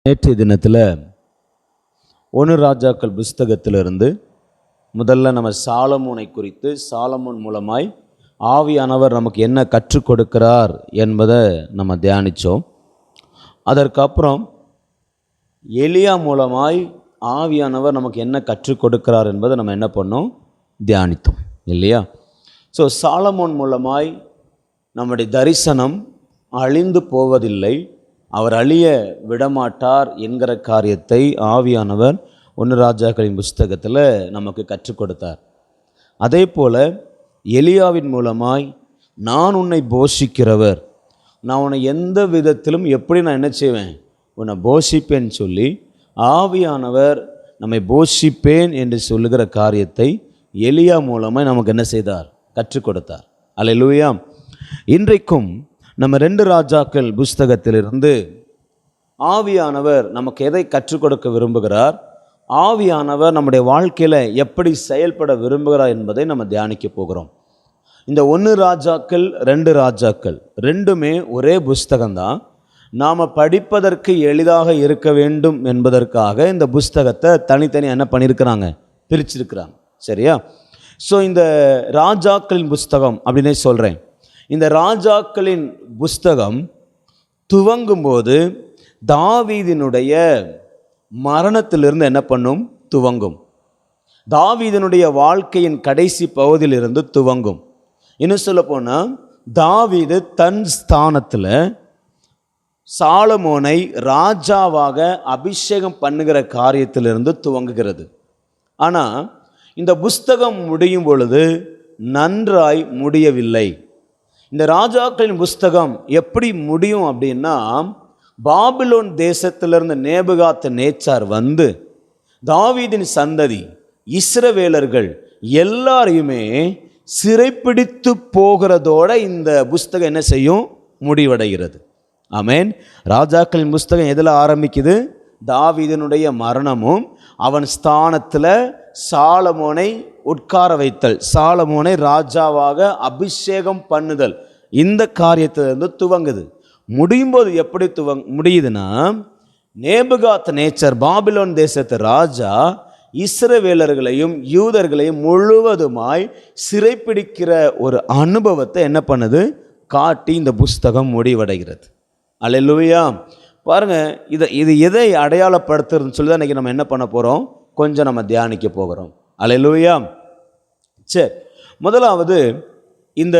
நேற்றைய தினத்தில் 1 ராஜாக்கள் புஸ்தகத்திலிருந்து முதல்ல நம்ம சாலமோனை குறித்து, சாலமோன் மூலமாய் ஆவியானவர் நமக்கு என்ன கற்றுக் கொடுக்கிறார் என்பதை நம்ம தியானித்தோம். அதற்கப்புறம் எலியா மூலமாய் ஆவியானவர் நமக்கு என்ன கற்றுக் கொடுக்கிறார் என்பதை நம்ம என்ன பண்ணோம், தியானித்தோம் இல்லையா? ஸோ சாலமோன் மூலமாய் நம்முடைய தரிசனம் அழிந்து போவதில்லை, அவர் அழிய விடமாட்டார் என்கிற காரியத்தை ஆவியானவர் 1 ராஜாக்களின் புஸ்தகத்தில் நமக்கு கற்றுக் கொடுத்தார். அதே போல் எலியாவின் மூலமாய் நான் உன்னை போஷிக்கிறவர், நான் உன்னை எந்த விதத்திலும் எப்படி நான் என்ன செய்வேன், உன்னை போஷிப்பேன் சொல்லி ஆவியானவர் நம்மை போஷிப்பேன் என்று சொல்லுகிற காரியத்தை எலியா மூலமாய் நமக்கு என்ன செய்தார், கற்றுக் கொடுத்தார். அல்லேலூயா. இன்றைக்கும் நம்ம 2 ராஜாக்கள் புஸ்தகத்திலிருந்து ஆவியானவர் நமக்கு எதை கற்றுக் கொடுக்க விரும்புகிறார், ஆவியானவர் நம்முடைய வாழ்க்கையில் எப்படி செயல்பட விரும்புகிறார் என்பதை நம்ம தியானிக்க போகிறோம். இந்த 1 ராஜாக்கள் 2 ராஜாக்கள் ரெண்டுமே ஒரே புஸ்தகம்தான். நாம் படிப்பதற்கு எளிதாக இருக்க வேண்டும் என்பதற்காக இந்த புஸ்தகத்தை தனித்தனி என்ன பண்ணியிருக்கிறாங்க, பிரிச்சிருக்கிறாங்க. சரியா? ஸோ இந்த ராஜாக்களின் புஸ்தகம் அப்படின்னே சொல்கிறேன். இந்த ராஜாக்களின் புஸ்தகம் துவங்கும்போது தாவீதினுடைய மரணத்திலிருந்து என்ன பண்ணும், துவங்கும். தாவீதினுடைய வாழ்க்கையின் கடைசி பகுதியிலிருந்து துவங்கும். இன்னும் சொல்ல போனால் தாவீது தன் ஸ்தானத்தில் சாலமோனை ராஜாவாக அபிஷேகம் பண்ணுகிற காரியத்திலிருந்து துவங்குகிறது. ஆனால் இந்த புஸ்தகம் முடியும் பொழுது நன்றாய் முடியவில்லை. இந்த ராஜாக்களின் புஸ்தகம் எப்படி முடியும் அப்படின்னா, பாபிலோன் தேசத்திலிருந்து நேபுகாத் நேச்சார் வந்து தாவீதின் சந்ததி இஸ்ரவேலர்கள் எல்லாரையுமே சிறைப்பிடித்து போகிறதோட இந்த புஸ்தகம் என்ன செய்யும், முடிவடைகிறது. ஆமென். ராஜாக்களின் புஸ்தகம் எதில் ஆரம்பிக்குது, தாவீதினுடைய மரணமும் அவன் ஸ்தானத்தில் சாலமோனை உட்கார வைத்தல், சாலமோனை ராஜாவாக அபிஷேகம் பண்ணுதல், இந்த காரியத்திலிருந்து துவங்குது. முடியும் போது எப்படி முடியுதுன்னா, நேபுகாத் நேச்சர் பாபிலோன் தேசத்து ராஜா இஸ்ரவேலர்களையும் யூதர்களையும் முழுவதுமாய் சிறைப்பிடிக்கிற ஒரு அனுபவத்தை என்ன பண்ணுது, காட்டி இந்த புஸ்தகம் முடிவடைகிறது. அல்லேலூயா. பாருங்கள், இது எதை அடையாளப்படுத்துறதுன்னு சொல்லி தான் இன்றைக்கி நம்ம என்ன பண்ண போகிறோம், கொஞ்சம் நம்ம தியானிக்க போகிறோம். அல்லேலூயா. சரி, முதலாவது இந்த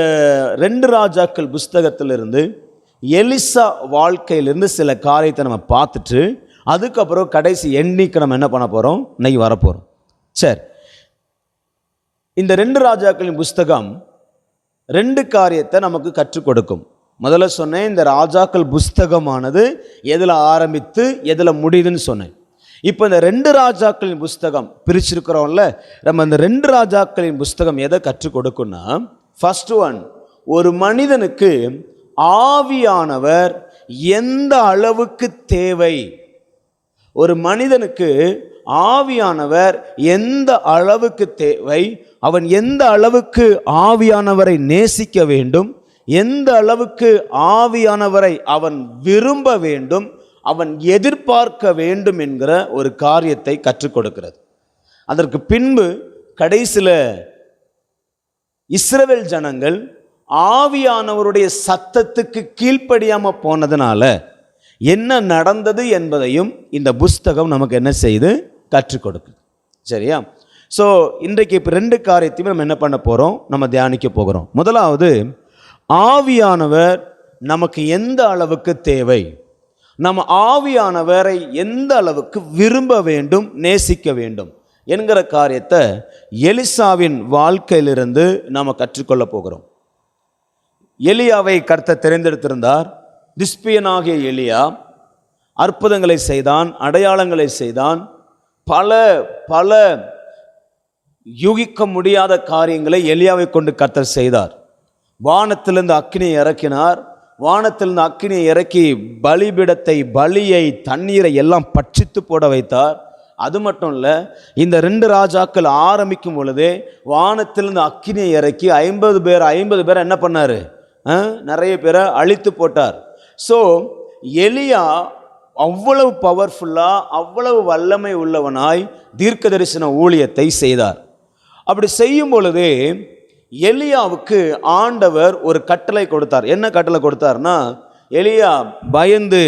2 ராஜாக்கள் புஸ்தகத்திலிருந்து எலிசா வாழ்க்கையிலிருந்து சில காரியத்தை நம்ம பார்த்துட்டு அதுக்கப்புறம் கடைசி எண்ணிக்கை நம்ம என்ன பண்ண போகிறோம், இன்னைக்கு வரப்போகிறோம். சரி, இந்த 2 ராஜாக்களின் புஸ்தகம் 2 காரியத்தை நமக்கு கற்றுக் கொடுக்கும். முதல்ல சொன்னேன், இந்த ராஜாக்கள் புஸ்தகமானது எதில் ஆரம்பித்து எதில் முடியுதுன்னு சொன்னேன். இப்போ இந்த 2 ராஜாக்களின் புஸ்தகம் பிரிச்சிருக்கிறோம்ல, நம்ம இந்த 2 ராஜாக்களின் புஸ்தகம் எதை கற்றுக் கொடுக்குன்னா, ஃபர்ஸ்ட் ஒன், ஒரு மனிதனுக்கு ஆவியானவர் எந்த அளவுக்கு தேவை, ஒரு மனிதனுக்கு ஆவியானவர் எந்த அளவுக்கு தேவை, அவன் எந்த அளவுக்கு ஆவியானவரை நேசிக்க வேண்டும், எந்த அளவுக்கு ஆவியானவரை அவன் விரும்ப வேண்டும், அவன் எதிர்பார்க்க வேண்டும் என்கிற ஒரு காரியத்தை கற்றுக் கொடுக்கிறது. அதற்கு பின்பு கடைசியில் இஸ்ரவேல் ஜனங்கள் ஆவியானவருடைய சத்தத்துக்கு கீழ்ப்படியாமல் போனதுனால என்ன நடந்தது என்பதையும் இந்த புஸ்தகம் நமக்கு என்ன செய்து கற்றுக் கொடுக்குது. சரியா? ஸோ இன்றைக்கு இப்போ 2 காரியத்தையும் நம்ம என்ன பண்ண போகிறோம், நம்ம தியானிக்க போகிறோம். முதலாவது, ஆவியானவர் நமக்கு எந்த அளவுக்கு தேவை, நம்ம ஆவியானவரை எந்த அளவுக்கு விரும்ப வேண்டும், நேசிக்க வேண்டும் என்கிற காரியத்தை எலிசாவின் வாழ்க்கையிலிருந்து நாம் கற்றுக்கொள்ள போகிறோம். எலியாவை கர்த்தர் தெரிந்தெடுத்திருந்தார். திஸ்பியனாகிய எலியா அற்புதங்களை செய்தான், அடையாளங்களை செய்தான், பல பல யூகிக்க முடியாத காரியங்களை எலியாவை கொண்டு கர்த்தர் செய்தார். வானத்திலிருந்து அக்கினியை இறக்கினார். வானத்திலிருந்து அக்கினியை இறக்கி பலிபீடத்தை, பலியை, தண்ணீரை எல்லாம் பட்சித்து போட வைத்தார். அது மட்டும் இல்லை, இந்த 2 ராஜாக்கள் ஆரம்பிக்கும் பொழுதே வானத்திலிருந்து அக்கினியை இறக்கி 50 பேர் என்ன பண்ணார், நிறைய பேரை அழித்து போட்டார். ஸோ எலியா அவ்வளவு பவர்ஃபுல்லா, அவ்வளவு வல்லமை உள்ளவனாய் தீர்க்க தரிசன ஊழியத்தை செய்தார். அப்படி செய்யும் பொழுதே எலியாவுக்கு ஆண்டவர் ஒரு கட்டளை கொடுத்தார். என்ன கட்டளை கொடுத்தார்னா, எலியா பயந்து,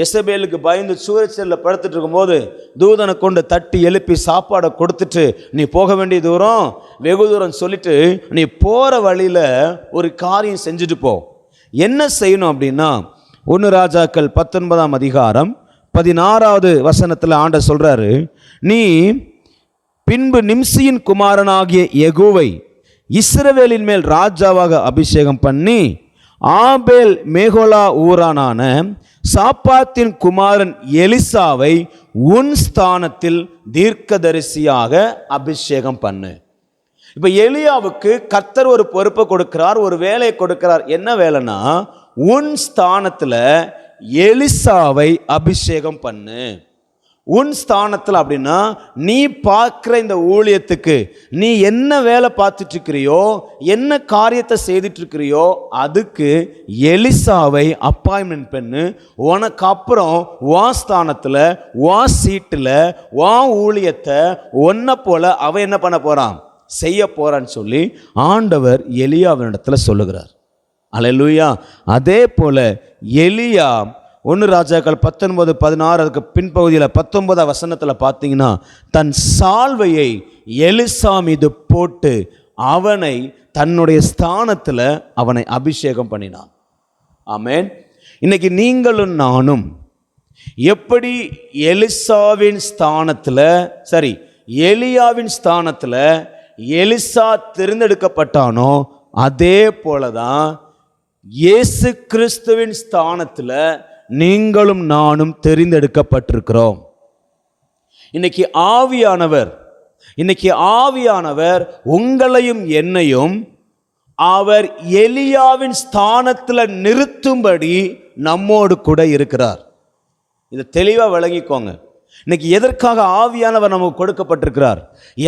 எசபேலுக்கு பயந்து சூரியச்செல்ல படுத்துட்டு இருக்கும்போது தூதனை கொண்டு தட்டி எழுப்பி சாப்பாடை கொடுத்துட்டு, நீ போக வேண்டிய தூரம் வெகு தூரம் சொல்லிட்டு, நீ போகிற வழியில் ஒரு காரியம் செஞ்சுட்டு போ. என்ன செய்யணும் அப்படின்னா, 1 ராஜாக்கள் 19ஆம் அதிகாரம் 16வது வசனத்தில் ஆண்டவர் சொல்றாரு, நீ பின்பு நிம்சியின் குமாரனாகிய யெகூவை இஸ்ரவேலின் மேல் ராஜாவாக அபிஷேகம் பண்ணி, ஆபேல் மேகோலா ஊரானான சாப்பாத்தின் குமாரன் எலிசாவை உன் ஸ்தானத்தில் தீர்க்கதரிசியாக அபிஷேகம் பண்ணு. இப்ப எலியாவுக்கு கர்த்தர் ஒரு பொறுப்பை கொடுக்கிறார், ஒரு வேலையை கொடுக்கிறார். என்ன வேலைன்னா, உன் ஸ்தானத்துல எலிசாவை அபிஷேகம் பண்ணு. உன் ஸ்தானத்தில் அப்படின்னா, நீ பார்க்குற இந்த ஊழியத்துக்கு நீ என்ன வேலை பார்த்துட்டு இருக்கிறியோ, என்ன காரியத்தை செய்துட்டு இருக்கிறியோ, அதுக்கு எலிசாவை அப்பாயின்மெண்ட் பண்ணு. உனக்கு அப்புறம் உன் ஸ்தானத்தில், உன் சீட்டில், உன் ஊழியத்தை ஒன்றை போல அவன் என்ன பண்ண போகிறான், செய்ய போகிறான்னு சொல்லி ஆண்டவர் எலியாவினிடத்தில் சொல்லுகிறார். அல்லேலூயா. அதே போல எலியா 1 ராஜாக்கள் 19:16 அதுக்கு பின்பகுதியில் 19 வசனத்தில் பார்த்தீங்கன்னா, தன் சால்வையை எலிசா மீது போட்டு அவனை தன்னுடைய ஸ்தானத்தில் அவனை அபிஷேகம் பண்ணினான். ஆமென். இன்னைக்கு நீங்களும் நானும் எப்படி எலிசாவின் ஸ்தானத்தில், சரி எலியாவின் ஸ்தானத்தில் எலிசா தேர்ந்தெடுக்கப்பட்டானோ, அதே போலதான் இயேசு கிறிஸ்துவின் ஸ்தானத்தில் நீங்களும் நானும் தெரிந்தெடுக்கப்பட்டிருக்கிறோம். இன்னைக்கு ஆவியானவர் உங்களையும் என்னையும் அவர் எலியாவின் ஸ்தானத்தில் நிறுத்தும்படி நம்மோடு கூட இருக்கிறார். இதை தெளிவாக விளங்கிக்கோங்க. இன்னைக்கு எதற்காக ஆவியானவர் நமக்கு கொடுக்கப்பட்டிருக்கிறார்,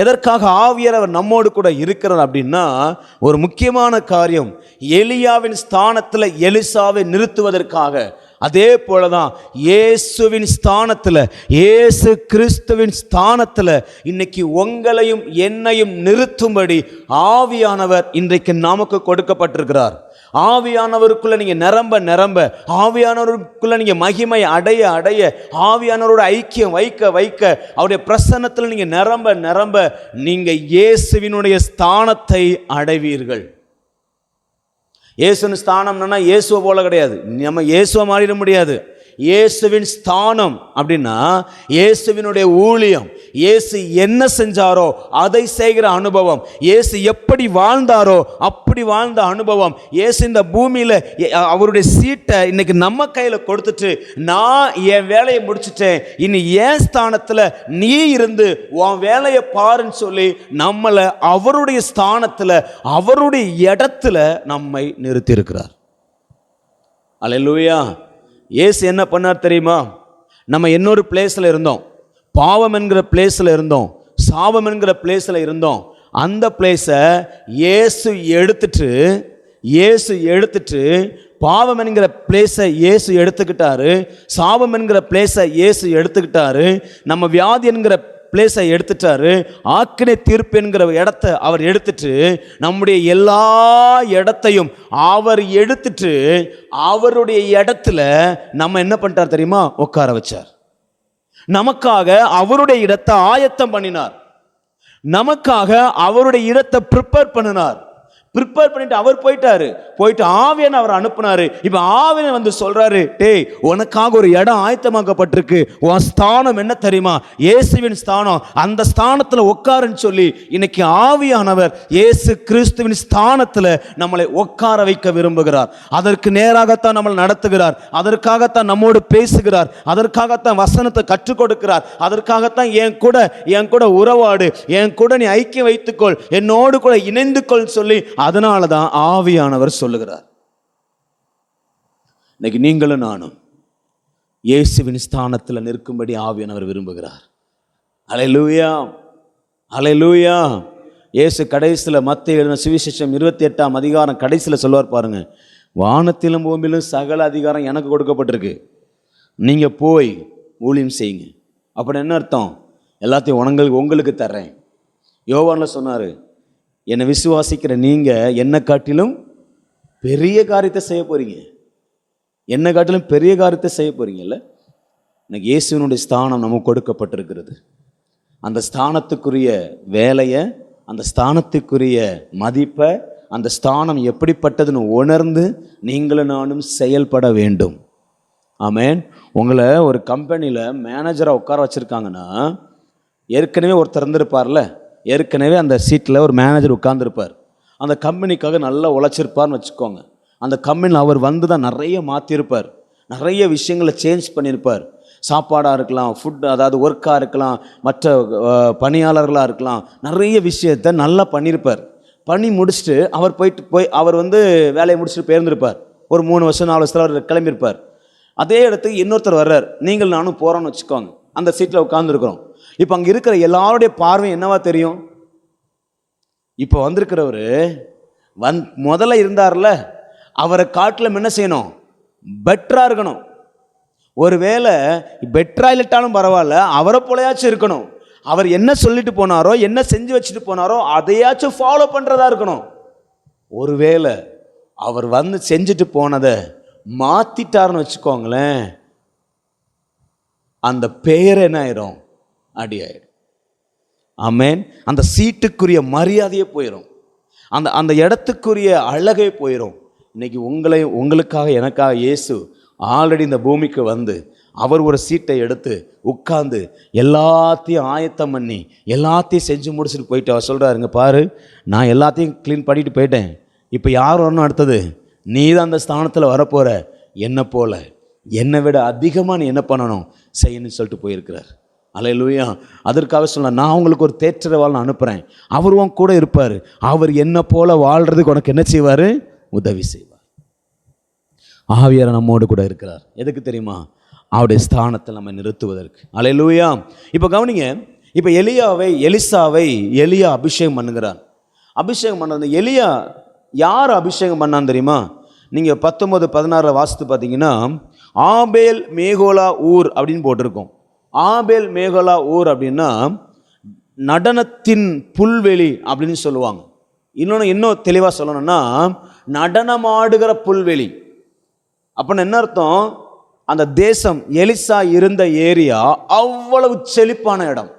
எதற்காக ஆவியானவர் நம்மோடு கூட இருக்கிறார் அப்படின்னா, ஒரு முக்கியமான காரியம், எலியாவின் ஸ்தானத்தில் எலிசாவை நிறுத்துவதற்காக. அதே போலதான் இயேசுவின் ஸ்தானத்தில், இயேசு கிறிஸ்துவின் ஸ்தானத்தில் இன்னைக்கு உங்களையும் என்னையும் நிறுத்தும்படி ஆவியானவர் இன்றைக்கு நமக்கு கொடுக்கப்பட்டிருக்கிறார். ஆவியானவருக்குள்ள நீங்க நிரம்ப, ஆவியானவருக்குள்ள நீங்க மகிமை அடைய, ஆவியானவரோட ஐக்கியம் வைக்க அவருடைய பிரசன்னத்தில் நீங்க நிரம்ப நீங்க இயேசுவினுடைய ஸ்தானத்தை அடைவீர்கள். இயேசுவின் ஸ்தானம்னா இயேசுவை போல கிடையாது, நம்ம இயேசுவை மாறிட முடியாது. இயேசுவின் ஸ்தானம் அப்படின்னா இயேசுவினுடைய ஊழியம், இயேசு என்ன செஞ்சாரோ அதை செய்கிற அனுபவம், இயேசு எப்படி வாழ்ந்தாரோ அப்படி வாழ்ந்த அனுபவம். இயேசு இந்த பூமியில் அவருடைய சீட்டை இன்னைக்கு நம்ம கையில் கொடுத்துட்டு, நான் என் வேலையை முடிச்சுட்டேன், இனி என் ஸ்தானத்தில் நீ இருந்து உன் வேலையை பாருன்னு சொல்லி நம்மளை அவருடைய ஸ்தானத்தில், அவருடைய இடத்துல நம்மை நிறுத்தி இருக்கிறார். அல்லேலூயா. இயேசு என்ன பண்ணார் தெரியுமா? நம்ம இன்னொரு பிளேஸில் இருந்தோம், பாவம் என்கிற பிளேஸில் இருந்தோம், சாபம் என்கிற பிளேஸில் இருந்தோம். அந்த பிளேஸை இயேசு எடுத்துட்டு பாவம் என்கிற பிளேஸை இயேசு எடுத்துக்கிட்டாரு, சாபம் என்கிற பிளேஸை இயேசு எடுத்துக்கிட்டாரு, நம்ம வியாதி என்கிற பிளேஸை எடுத்துட்டாரு, ஆக்கினை தீர்ப்பு என்கிற இடத்தை அவர் எடுத்துட்டு, நம்முடைய எல்லா இடத்தையும் அவர் எடுத்துட்டு அவருடைய இடத்துல நம்ம என்ன பண்ணிட்டார் தெரியுமா? உட்கார வச்சார். நமக்காக அவருடைய இடத்தை ஆயத்தம் பண்ணினார், நமக்காக அவருடைய இடத்தை ப்ரிப்பேர் பண்ணினார். ப்ரிப்பேர் பண்ணிட்டு அவர் போயிட்டு ஆவியனை அவர் அனுப்புனாரு. இப்போ ஆவியனை வந்து சொல்றாரு, டேய் உனக்காக ஒரு இடம் ஆயத்தமாக்கப்பட்டிருக்கு, உன் ஸ்தானம் என்ன தெரியுமா? இயேசுவின் ஸ்தானம், அந்த ஸ்தானத்தில் உட்காருன்னு சொல்லி இன்னைக்கு ஆவியானவர் இயேசு கிறிஸ்துவின் ஸ்தானத்தில் நம்மளை உட்கார வைக்க விரும்புகிறார். அதற்கு நேராகத்தான் நம்மளை நடத்துகிறார், அதற்காகத்தான் நம்மோடு பேசுகிறார், அதற்காகத்தான் வசனத்தை கற்றுக் கொடுக்கிறார், அதற்காகத்தான் என் கூட உறவாடு, என் கூட நீ ஐக்கியம் வைத்துக்கொள், என்னோடு கூட இணைந்து கொள் சொல்லி அதனால தான் ஆவியானவர் சொல்லுகிறார். இன்னைக்கு நீங்களும் நானும் இயேசுவின் ஸ்தானத்தில் நிற்கும்படி ஆவியானவர் விரும்புகிறார். அல்லேலூயா, அல்லேலூயா. இயேசு கடைசியில் மத்தேயு எழுதின சுவிசேஷம் 28ஆம் அதிகாரம் கடைசியில் சொல்லுவார் பாருங்க, வானத்திலும் பூமியிலும் சகல அதிகாரம் எனக்கு கொடுக்கப்பட்டிருக்கு. நீங்கள் போய் ஊழியம் செய்யுங்க. அப்படி என்ன அர்த்தம்? எல்லாத்தையும் உங்களுக்கு தர்றேன். யோவானில் சொன்னார், என்னை விசுவாசிக்கிற நீங்கள் என்னை காட்டிலும் பெரிய காரியத்தை செய்ய போகிறீங்க. என்னை காட்டிலும் பெரிய காரியத்தை செய்ய போகிறீங்கல்ல. இன்னைக்கு இயேசுவினுடைய ஸ்தானம் நமக்கு கொடுக்கப்பட்டிருக்கிறது. அந்த ஸ்தானத்துக்குரிய வேலையை, அந்த ஸ்தானத்துக்குரிய மதிப்பை, அந்த ஸ்தானம் எப்படிப்பட்டதுன்னு உணர்ந்து நீங்களும் நானும் செயல்பட வேண்டும். ஆமேன். உங்களை ஒரு கம்பெனியில் மேனேஜராக உட்கார வச்சுருக்காங்கன்னா, ஏற்கனவே ஒருத்தர் இருந்திருப்பார்ல, ஏற்கனவே அந்த சீட்டில் ஒரு மேனேஜர் உட்கார்ந்துருப்பார். அந்த கம்பெனிக்காக நல்லா உழைச்சிருப்பார்னு வச்சுக்கோங்க. அந்த கம்பெனியில் அவர் வந்து தான் நிறைய மாற்றிருப்பார், நிறைய விஷயங்களை சேஞ்ச் பண்ணியிருப்பார். சாப்பாடாக இருக்கலாம், ஃபுட், அதாவது ஒர்க்காக இருக்கலாம், மற்ற பணியாளர்களாக இருக்கலாம், நிறைய விஷயத்தை நல்லா பண்ணியிருப்பார். பண்ணி முடிச்சுட்டு அவர் வந்து வேலையை முடிச்சுட்டு போயிருந்திருப்பார். ஒரு 3 வருஷம் 4 வருஷத்தில் அவர் கிளம்பியிருப்பார். அதே இடத்துக்கு இன்னொருத்தர் வர்றார், நீங்கள் நானும் போகிறோன்னு வச்சுக்கோங்க. அந்த சீட்டில் உட்காந்துருக்குறோம். இப்போ அங்கே இருக்கிற எல்லாருடைய பார்வை என்னவா தெரியும்? இப்போ வந்திருக்கிறவர் முதல்ல இருந்தார்ல, அவரை காட்டிலும் என்ன செய்யணும்? பெட்டராக இருக்கணும். ஒருவேளை பெட்டராக இல்லட்டாலும் பரவாயில்ல, அவரை போலையாச்சும் இருக்கணும். அவர் என்ன சொல்லிட்டு போனாரோ, என்ன செஞ்சு வச்சுட்டு போனாரோ அதையாச்சும் ஃபாலோ பண்ணுறதா இருக்கணும். ஒருவேளை அவர் வந்து செஞ்சுட்டு போனதை மாற்றிட்டாருன்னு வச்சுக்கோங்களேன், அந்த பெயர் என்ன ஆயிரும்? அடி ஆயிடும். ஆமேன். அந்த சீட்டுக்குரிய மரியாதையே போயிடும், அந்த இடத்துக்குரிய அழகே போயிடும். இன்னைக்கு உங்களுக்காக எனக்காக இயேசு ஆல்ரெடி இந்த பூமிக்கு வந்து அவர் ஒரு சீட்டை எடுத்து உட்கார்ந்து எல்லாத்தையும் ஆயத்தம் பண்ணி எல்லாத்தையும் செஞ்சு முடிச்சுட்டு போயிட்டு அவர் சொல்கிறாருங்க, பாரு, நான் எல்லாத்தையும் க்ளீன் பண்ணிட்டு போயிட்டேன். இப்போ யார் வரணும்? அடுத்தது நீ தான் அந்த ஸ்தானத்தில் வரப்போகிற. என்னை போல, என்னை விட அதிகமாக நீ என்ன பண்ணணும் செய்யணும்னு சொல்லிட்டு போயிருக்கிறார். அல்லேலூயா. அதற்காக சொன்ன, நான் உங்களுக்கு ஒரு தேற்றரவாளனை அனுப்புகிறேன், அவர் உன் கூட இருப்பார். அவர் என்னை போல வாழ்கிறதுக்கு உனக்கு என்ன செய்வார்? உதவி செய்வார். ஆவியார் நம்மோடு கூட இருக்கிறார். எதுக்கு தெரியுமா? அவருடைய ஸ்தானத்தில் நம்ம நிறுத்துவதற்கு. அல்லேலூயா. இப்போ கவனிங்க, இப்போ எலிசாவை எலியா அபிஷேகம் பண்ணுகிறார். அபிஷேகம் பண்ண எலியா யார் அபிஷேகம் பண்ணான்னு தெரியுமா? நீங்கள் 19-16 வாசித்து பார்த்தீங்கன்னா, ஆபேல் மேகோலா ஊர் அப்படின்னு போட்டிருக்கோம். ஆபேல் மேகோலா ஊர் அப்படின்னா நடனத்தின் புல்வெளி அப்படின்னு சொல்லுவாங்க. இன்னும் தெளிவாக சொல்லணும்னா நடனமாடுகிற புல்வெளி. அப்படின்னு என்ன அர்த்தம்? அந்த தேசம், எலிசா இருந்த ஏரியா அவ்வளவு செழிப்பான இடம்,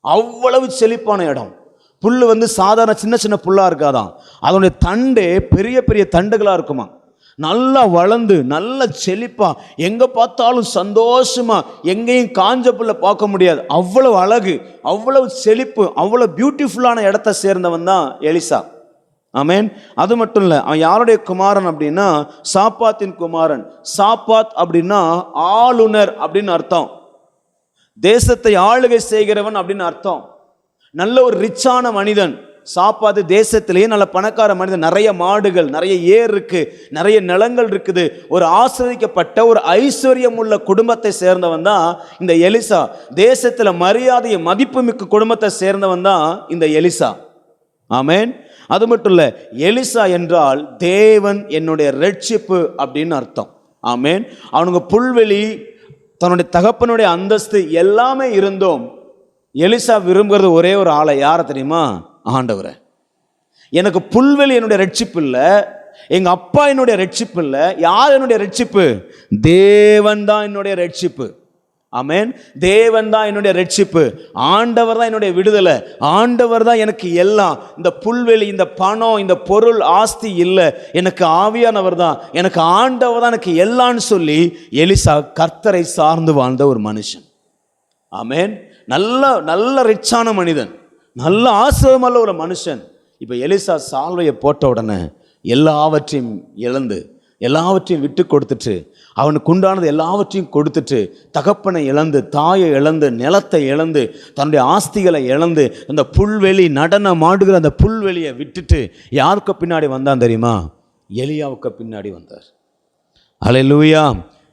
அவ்வளவு செழிப்பான இடம். புல் வந்து சாதாரண சின்ன சின்ன புல்லாக இருக்காதான், அதனுடைய தண்டே பெரிய பெரிய தண்டுகளாக இருக்குமா. நல்லா வளர்ந்து நல்ல செழிப்பா, எங்கே பார்த்தாலும் சந்தோஷமா, எங்கேயும் காஞ்ச புல்லை பார்க்க முடியாது, அவ்வளவு அழகு, அவ்வளவு செழிப்பு, அவ்வளவு பியூட்டிஃபுல்லான இடத்த சேர்ந்தவன் தான் எலிசா. ஆமேன். அது மட்டும் இல்லை, அவன் யாருடைய குமாரன் அப்படின்னா சாப்பாத்தின் குமாரன். சாப்பாத் அப்படின்னா ஆளுநர் அப்படின்னு அர்த்தம், தேசத்தை ஆளுகை செய்கிறவன் அப்படின்னு அர்த்தம். நல்ல ஒரு ரிச்சான மனிதன் சாப்பாத்து. தேசத்திலேயே நல்ல பணக்கார மனிதன், நிறைய மாடுகள், நிறைய ஏர் இருக்கு, நிறைய நிலங்கள் இருக்குது. ஒரு ஆசிரியப்பட்ட ஒரு ஐஸ்வர்யம் உள்ள குடும்பத்தை சேர்ந்தவன் தான் இந்த எலிசா. தேசத்துல மரியாதையை மதிப்புமிக்க குடும்பத்தை சேர்ந்தவன் தான் இந்த எலிசா. ஆமேன். அது மட்டும் இல்லை, எலிசா என்றால் தேவன் என்னுடைய ரட்சிப்பு அப்படின்னு அர்த்தம். ஆமேன். அவனுங்க புல்வெளி, தன்னுடைய தகப்பனுடைய அந்தஸ்து எல்லாமே இருந்தோம். எலிசா விரும்புகிறது ஒரே ஒரு ஆளை, யாரை தெரியுமா? ஆண்டவரை. எனக்கு புல்வெளி என்னுடைய ரட்சிப்பு இல்லை, எங்க அப்பா என்னுடைய ரட்சிப்பு இல்லை. யார் என்னுடைய ரட்சிப்பு? தேவன் தான் என்னுடைய ரட்சிப்பு. ஆமேன். தேவன் தான் என்னுடைய ரட்சிப்பு, ஆண்டவர் தான் என்னுடைய விடுதலை, ஆண்டவர் தான் எனக்கு எல்லாம். இந்த புல்வெளி, இந்த பணம், இந்த பொருள், ஆஸ்தி இல்லை, எனக்கு ஆவியானவர் தான், எனக்கு ஆண்டவர் தான் எனக்கு எல்லான்னு சொல்லி எலிசா கர்த்தரை சார்ந்து வாழ்ந்த ஒரு மனுஷன். ஆமேன். நல்ல ரிச்சான மனிதன், நல்ல ஆசிரியமல்ல ஒரு மனுஷன். இப்போ எலிசா சால்வையை போட்ட உடனே எல்லாவற்றையும் இழந்து, எல்லாவற்றையும் விட்டு கொடுத்துட்டு, அவனுக்கு உண்டானது எல்லாவற்றையும் கொடுத்துட்டு, தகப்பனை இழந்து, தாயை இழந்து, நிலத்தை இழந்து, தன்னுடைய ஆஸ்திகளை இழந்து, அந்த புல்வெளி, நடனம் ஆடுகிற அந்த புல்வெளியை விட்டுட்டு யாருக்கு பின்னாடி வந்தான் தெரியுமா? எலியாவுக்கு பின்னாடி வந்தார். அல்லேலூயா.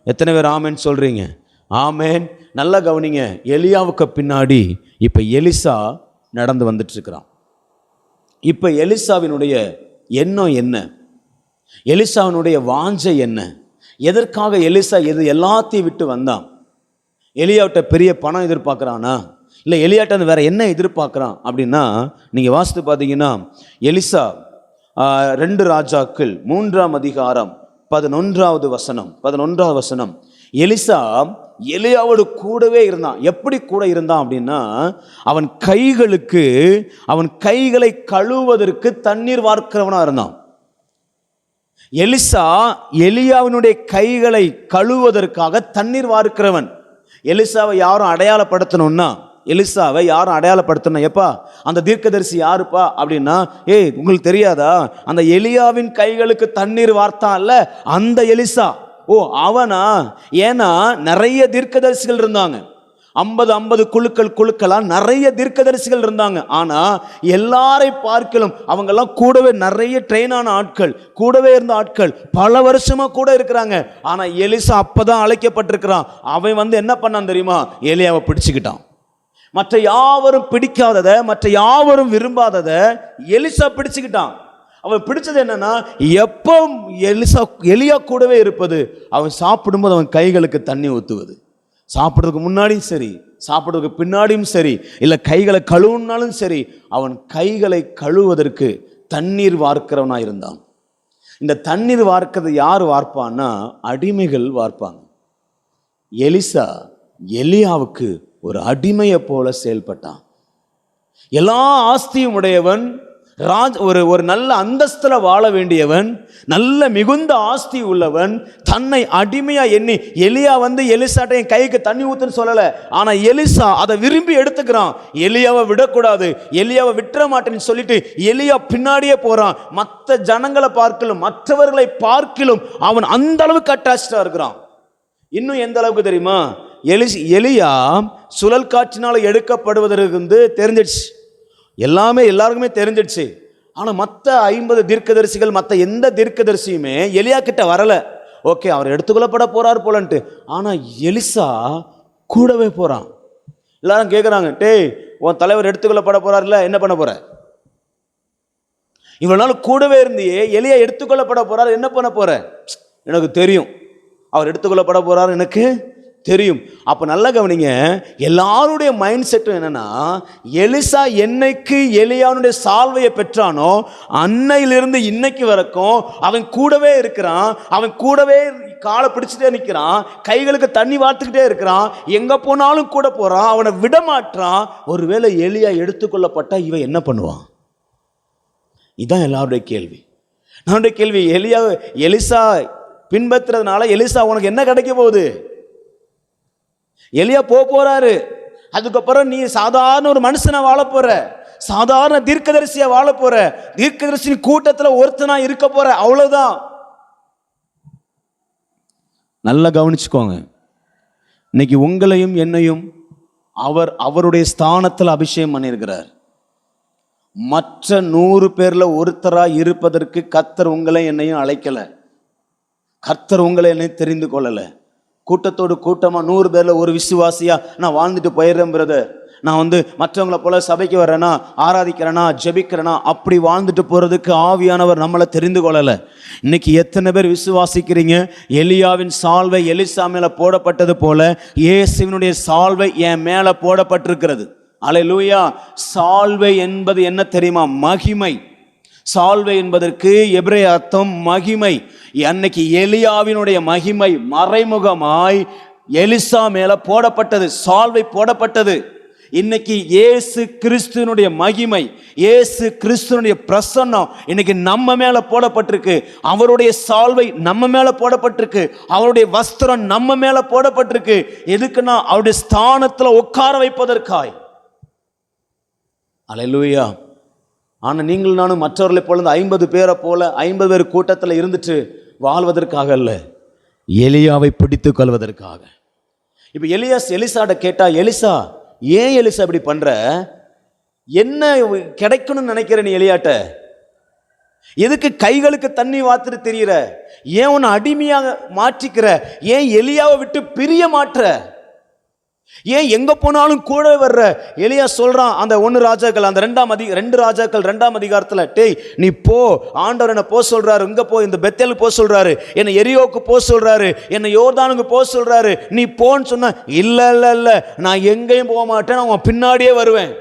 எத்தனை பேர் ஆமேன் சொல்றீங்க? ஆமேன். நல்லா கவனிங்க, எலியாவுக்கு பின்னாடி இப்போ எலிசா நடந்து வந்துட்டு இருக்கிறான். இப்போ எலிசாவினுடைய எண்ணம் என்ன? எலிசாவினுடைய வாஞ்சை என்ன? எதற்காக எலிசா எல்லாத்தையும் விட்டு வந்தான்? எலியாவிட்ட பெரிய பணம் எதிர்பார்க்குறானா, இல்லை எலியாட்ட வேற என்ன எதிர்பார்க்குறான் அப்படின்னா, நீங்கள் வாசித்து பார்த்தீங்கன்னா எலிசா 2 ராஜாக்கள் 3ஆம் அதிகாரம் 11வது வசனம். எலிசா எலியாவோடு கூடவே இருந்தான். எப்படி கூட இருந்தான் அப்படின்னா, அவன் கைகளை கழுவுவதற்கு தண்ணீர் வார்க்கிறவனா இருந்தான். எலிசா எலியாவினுடைய கைகளை கழுவுவதற்காக தண்ணீர் வார்க்கிறவன். எலிசாவை யாரும் அடையாளப்படுத்தணும்னா, எப்பா அந்த தீர்க்கதரிசி யாருப்பா அப்படின்னா, உங்களுக்கு தெரியாதா, அந்த எலியாவின் கைகளுக்கு தண்ணீர் வார்த்தான்ல அந்த எலிசா. அவனா? ஏன்னா நிறைய தீர்க்கதரிசிகள் இருந்தாங்க. 50 குழுக்களா நிறைய தீர்க்கதரிசிகள் இருந்தாங்க. ஆனா எல்லாரை பார்க்கலும் அவங்கெல்லாம் கூடவே நிறைய ட்ரெயின் ஆன ஆட்கள், கூடவே இருந்த ஆட்கள், பல வருஷமா கூட இருக்கிறாங்க. ஆனா எலிசா அப்பதான் அழைக்கப்பட்டிருக்கிறான். அவன் என்ன பண்ணான் தெரியுமா? எலியாவை பிடிச்சுக்கிட்டான். மற்ற யாவரும் பிடிக்காதத, மற்ற யாவரும் விரும்பாதத எலிசா பிடிச்சுக்கிட்டான். அவன் பிடிச்சது என்னன்னா, எப்போ எலியா கூடவே இருப்பது, அவன் சாப்பிடும்போது அவன் கைகளுக்கு தண்ணி ஊற்றுவது, சாப்பிட்றதுக்கு முன்னாடியும் சரி, சாப்பிட்றதுக்கு பின்னாடியும் சரி, இல்லை கைகளை கழுவுனாலும் சரி, அவன் கைகளை கழுவுவதற்கு தண்ணீர் வார்க்கிறவனா இருந்தான். இந்த தண்ணீர் வார்க்கிறது யார் வார்ப்பான்னா, அடிமைகள் வார்ப்பாங்க. எலிசா எலியாவுக்கு ஒரு அடிமையை போல செயல்பட்டான். எல்லா ஆஸ்தியும் உடையவன், ஒரு நல்ல அந்தஸ்துல வாழ வேண்டியவன், நல்ல மிகுந்த ஆஸ்தி உள்ளவன், தன்னை அடிமையா எண்ணி எலியா எலிசாட்ட என் கைக்கு தண்ணி ஊத்துன்னு சொல்லல. ஆனா எலிசா அதை விரும்பி எடுத்துக்கிறான். எலியாவை விடக்கூடாது, எலியாவை விட்டுற மாட்டேன்னு சொல்லிட்டு எலியா பின்னாடியே போறான். மற்ற ஜனங்களை பார்க்கலும், மற்றவர்களை பார்க்கலும் அவன் அந்த அளவுக்கு அட்டாச்சா இருக்கிறான். இன்னும் எந்த அளவுக்கு தெரியுமா? எலியா சுழல் காற்றினால எடுக்கப்படுவதற்கு தெரிஞ்சிடுச்சு, எல்லாருக்குமே தெரிஞ்சிடுச்சு. ஆனா மற்ற 50 தீர்க்கதரிசிகள், மற்ற எந்த தீர்க்கதரிசியுமே எலியா கிட்ட வரல. ஓகே, அவர் எடுத்துக்கொள்ளப்பட போறார் போலன்ட்டு. ஆனா எலிசா கூடவே போறான். எல்லாரும் கேட்குறாங்க, உன் தலைவர் எடுத்துக்கொள்ளப்பட போறாருல, என்ன பண்ண போற? இவ்வளவு நாள் கூடவே இருந்தியே, எலியா எடுத்துக்கொள்ளப்பட போறாரு, என்ன பண்ண போற? எனக்கு தெரியும், அவர் எடுத்துக்கொள்ளப்பட போறாரு, எனக்கு தெரியும். அப்ப நல்ல கவனிங்க, எல்லாருடைய மைண்ட் செட்டும் என்னன்னா, எலிசா என்னைக்கு எலியாவுடைய சால்வையை பெற்றானோ அன்னையிலிருந்து இன்னைக்கு வரைக்கும் அவன் கூடவே இருக்கிறான். அவன் கூடவே காலை பிடிச்சிட்டே நிற்கிறான், கைகளுக்கு தண்ணி வார்த்துக்கிட்டே இருக்கிறான், எங்க போனாலும் கூட போறான், அவனை விட மாட்டான். ஒருவேளை எலியா எடுத்துக்கொள்ளப்பட்டா இவன் என்ன பண்ணுவான்? இதுதான் எல்லாருடைய கேள்வி. நம்முடைய கேள்வி, எலிசா பின்பற்றுறதுனால எலிசா உனக்கு என்ன கிடைக்க போகுது? எலியா போறாரு, அதுக்கப்புறம் நீ சாதாரண ஒரு மனுஷனை வாழ போற, சாதாரண தீர்க்கதரிசியா வாழ போற, தீர்க்கதரிசி கூட்டத்துல ஒருத்தனா இருக்க போற, அவ்வளவுதான். நல்லா கவனிச்சுக்கோங்க. இன்னைக்கு உங்களையும் என்னையும் அவருடைய ஸ்தானத்தில் அபிஷேகம் பண்ணியிருக்கிறார். மற்ற 100 பேர்ல ஒருத்தரா இருப்பதற்கு கர்த்தர் உங்களை என்னையும் அழைக்கல. கர்த்தர் உங்களை என்னையும் தெரிந்து கொள்ளல. கூட்டத்தோடு கூட்டமா 100 பேர்ல ஒரு விசுவாசியா நான் வாழ்ந்துட்டு போயிடுறேன் பிரதர், நான் மற்றவங்களை போல சபைக்கு வர்றேனா, ஆராதிக்கிறேனா, ஜெபிக்கிறேனா, அப்படி வாழ்ந்துட்டு போறதுக்கு ஆவியானவர் நம்மளை தெரிந்து கொள்ளல. இன்னைக்கு எத்தனை பேர் விசுவாசிக்கிறீங்க? எலியாவின் சால்வை எலிசா மேல போடப்பட்டது போல இயேசுவினுடைய சால்வை என் மேல போடப்பட்டிருக்கிறது. அல்லேலூயா. சால்வை என்பது என்ன தெரியுமா? மகிமை. சால்வை என்பதற்கு எபிரேய அர்த்தம் மகிமை. அன்னைக்கு எலியாவினுடைய மகிமை மறைமுகமாய் எலிசா மேல போடப்பட்டது, சால்வை போடப்பட்டது. இன்னைக்கு இயேசு கிறிஸ்துவனுடைய மகிமை, இயேசு கிறிஸ்துவனுடைய பிரசன்னம் இன்னைக்கு நம்ம மேல போடப்பட்டிருக்கு. அவருடைய சால்வை நம்ம மேல போடப்பட்டிருக்கு, அவருடைய வஸ்திரம் நம்ம மேல போடப்பட்டிருக்கு. எதுக்குன்னா அவருடைய ஸ்தானத்துல உட்கார வைப்பதற்காய். அல்லேலூயா. ஆனா நீங்கள் நானும் மற்றவர்களை போல 50 பேரை போல 50 பேர் கூட்டத்தில் இருந்துட்டு வாழ்வதற்காக அல்ல, எலியாவை பிடித்துக் கொள்வதற்காக. இப்ப எலிசாட்ட கேட்டா, எலிசா ஏன் எலிசா இப்படி பண்ற? என்ன கிடைக்கணும்னு நினைக்கிற நீ எலியாட்ட? எதுக்கு கைகளுக்கு தண்ணி வாத்துட்டு தெரியுற? ஏன் உன்னை அடிமையாக மாற்றிக்கிற? ஏன் எலியாவை விட்டு பிரிய மாற்ற? ஏன் எங்க போனாலும் கூட வர்ற எலியா சொல்றான், அந்த 1 ராஜாக்கள் அந்த 2 ராஜாக்கள் 2ஆம் அதிகாரத்துல, டேய் நீ போ, ஆண்டவர் என்ன போ சொல்றாரு, இங்க போ, இந்த பெத்தேலுக்கு போ சொல்றாரு, என்ன எரியோக்கு போ சொல்றாரு, என்ன யோர்தானுக்கு போ சொல்றாரு, நீ போன்னு சொன்ன. இல்ல இல்ல இல்ல, நான் எங்கேயும் போக மாட்டேன், நான் உன் பின்னாடியே வருவேன்,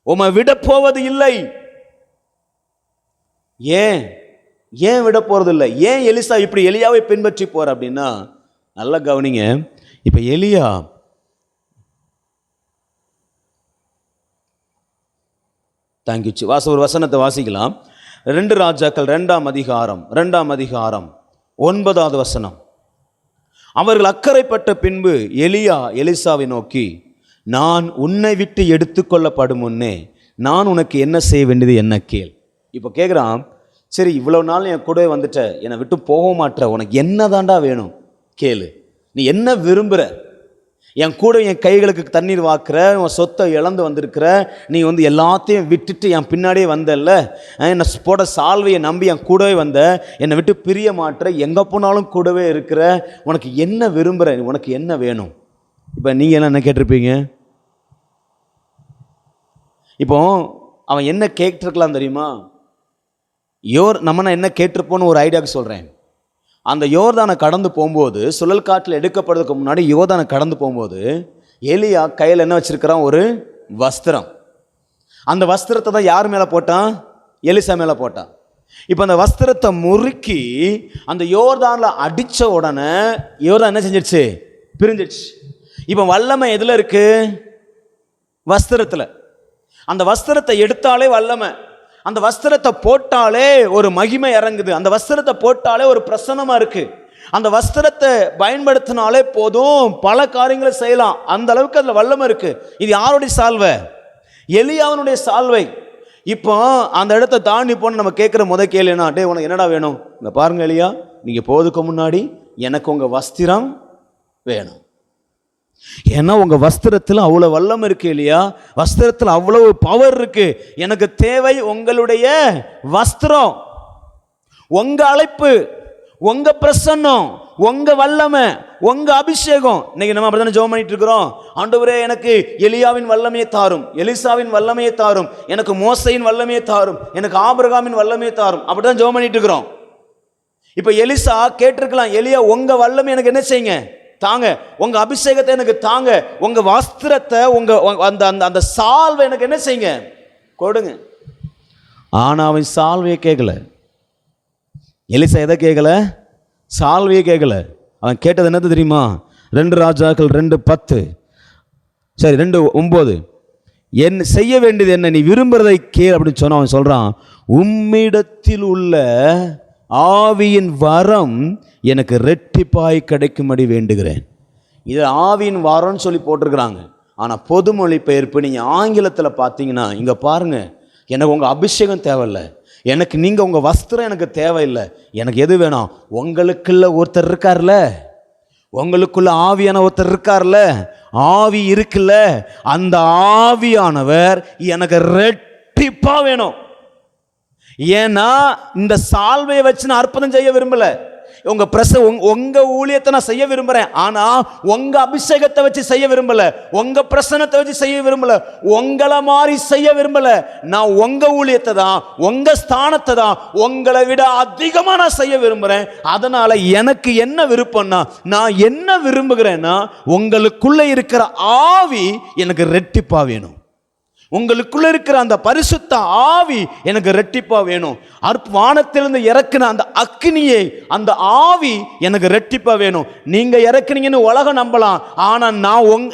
உம்மை விட போவது இல்லை. ஏன் விட போறது இல்லை? ஏன் எலிசா இப்படி எலியாவை பின்பற்றி போற அப்படின்னா, நல்லா கவனிங்க. இப்ப எலியா தேங்க்யூ ஒரு வசனத்தை வாசிக்கலாம். 2 ராஜாக்கள் 2ஆம் அதிகாரம் 9வது வசனம். அவர்கள் அக்கறைப்பட்ட பின்பு எலியா எலிசாவை நோக்கி, நான் உன்னை விட்டு எடுத்துக்கொள்ளப்படும் முன்னே நான் உனக்கு என்ன செய்ய வேண்டியது என்ன கேள். இப்போ கேட்குறான், சரி இவ்வளோ நாள் என் கூட வந்துட்ட, என்னை விட்டு போக மாட்டேற, உனக்கு என்ன தாண்டா வேணும் கேளு, நீ என்ன விரும்புகிற, என் கூட என் கைகளுக்கு தண்ணீர் வாக்குற, உன் சொத்தை இழந்து வந்திருக்கிற, நீ எல்லாத்தையும் விட்டுட்டு என் பின்னாடியே வந்தல்ல, என்னை போட சால்வையை நம்பி என் கூடவே வந்த, என்னை விட்டு பிரிய மாட்டுற, எங்கே போனாலும் கூடவே இருக்கிற, உனக்கு என்ன விரும்புகிற, உனக்கு என்ன வேணும்? இப்போ நீங்கள் எல்லாம் என்ன கேட்டிருப்பீங்க? இப்போ அவன் என்ன கேட்டிருக்கலாம் தெரியுமா? நம்ம என்ன கேட்டிருப்போன்னு ஒரு ஐடியாவுக்கு சொல்கிறேன். அந்த யோர்தானை கடந்து போகும்போது, சுழல் காற்றில் எடுக்கப்படுறதுக்கு முன்னாடி யோர்தானை கடந்து போகும்போது எலியா கையில் என்ன வச்சிருக்கிறான்? ஒரு வஸ்திரம். அந்த வஸ்திரத்தை தான் யார் மேலே போட்டான்? எலிசா மேலே போட்டான். இப்போ அந்த வஸ்திரத்தை முறுக்கி அந்த யோர்தானில் அடித்த உடனே யோர்தான் என்ன செஞ்சிருச்சு? பிரிஞ்சிடுச்சு. இப்போ வல்லமை எதில் இருக்கு? வஸ்திரத்தில். அந்த வஸ்திரத்தை எடுத்தாலே வல்லமை, அந்த வஸ்திரத்தை போட்டாலே ஒரு மகிமை இறங்குது, அந்த வஸ்திரத்தை போட்டாலே ஒரு பிரசன்னமாக இருக்கு, அந்த வஸ்திரத்தை பயன்படுத்தினாலே போதும் பல காரியங்களை செய்யலாம், அந்த அளவுக்கு அதில் வல்லமை இருக்கு. இது யாருடைய சால்வை? எலியாவினுடைய சால்வை. இப்போ அந்த இடத்த தாண்டி போன நம்ம கேட்குற கேள்வினா, டே உனக்கு என்னடா வேணும்? இந்த பாருங்க எலியா, நீங்கள் போதுக்கு முன்னாடி எனக்கு உங்கள் வஸ்திரம் வேணும். ஏன்னா உங்க வஸ்திரத்தில் அவ்வளவு வல்லமை இருக்கு இல்லையா, வஸ்திரத்தில் அவ்வளவு பவர் இருக்கு. எனக்கு தேவை உங்களுடைய வஸ்திரம், உங்க அழைப்பு, உங்க பிரசன்னம், உங்க வல்லமை, உங்க அபிஷேகம். இன்னைக்கு நம்ம அப்படித்தானே ஜெபம் பண்ணிட்டு இருக்கிறோம். ஆண்டவரே எனக்கு எலியாவின் வல்லமையை தாரும், எலிசாவின் வல்லமையை தாரும், எனக்கு மோசையின் வல்லமையை தாரும், எனக்கு ஆபிரகாமின் வல்லமையை தாரும், அப்படிதான் ஜெபம் பண்ணிட்டு இருக்கிறோம். இப்ப எலிசா கேட்டிருக்கலாம், எலியா உங்க வல்லமை எனக்கு என்ன செய்யுங்க? தாங்க, உங்க அபிஷேகத்தை எனக்கு தாங்க, உங்க வஸ்திரத்தை, உங்க அந்த சால்வை எனக்கு என்ன செய்யுங்க? கொடுங்க. ஆனா அவன் சால்வையை கேட்கல. எலிசா எதை கேட்கல? சால்வையை கேட்கல. அவன் கேட்டது என்னது தெரியுமா? 2 ராஜாக்கள் 2:10 சரி 2:9, என் செய்ய வேண்டியது என்ன, நீ விரும்புறதை கேள் அப்படின்னு சொன்ன. அவன் சொல்றான், உம்மிடத்தில் உள்ள ஆவியின் வரம் எனக்கு ரெட்டிப்பாய் கிடைக்கும்படி வேண்டுகிறேன். இது ஆவியின் வரம்னு சொல்லி போட்டிருக்கிறாங்க. ஆனால் பொதுமொழி பெயர்ப்பு நீங்கள் ஆங்கிலத்தில் பார்த்தீங்கன்னா, இங்கே பாருங்க, எனக்கு உங்கள் அபிஷேகம் தேவையில்லை, எனக்கு நீங்கள் உங்கள் வஸ்திரம் எனக்கு தேவையில்லை, எனக்கு எது வேணும்? உங்களுக்குள்ள ஒருத்தர் இருக்கார்ல, உங்களுக்குள்ள ஆவியான ஒருத்தர் இருக்கார்ல, ஆவி இருக்குல்ல, அந்த ஆவியானவர் எனக்கு ரெட்டிப்பா வேணும். ஏன்னா இந்த சால்வையை வச்சு நான் அற்புதம் செய்ய விரும்பல, உங்க ஊழியத்தை நான் செய்ய விரும்புறேன், ஆனா உங்க அபிஷேகத்தை வச்சு செய்ய விரும்பல, உங்க பிரசன்னத்தை வச்சு செய்ய விரும்பல, உங்களை மாதிரி செய்ய விரும்பல. நான் உங்க ஊழியத்தை தான், உங்க ஸ்தானத்தை தான் உங்களை விட அதிகமா நான் செய்ய விரும்புறேன். அதனால எனக்கு என்ன விருப்பம்னா, நான் என்ன விரும்புகிறேன்னா, உங்களுக்குள்ள இருக்கிற ஆவி எனக்கு ரெட்டிப்பா வேணும், உங்களுக்குள்ள இருக்கிற அந்த பரிசுத்த ஆவி எனக்கு ரெட்டிப்பா வேணும். வானத்திலிருந்து இறக்குன அந்த அக்னியை, அந்த ஆவி எனக்கு ரெட்டிப்பா வேணும். நீங்க இறக்குனீங்கன்னு உலகம் நம்பலாம், ஆனா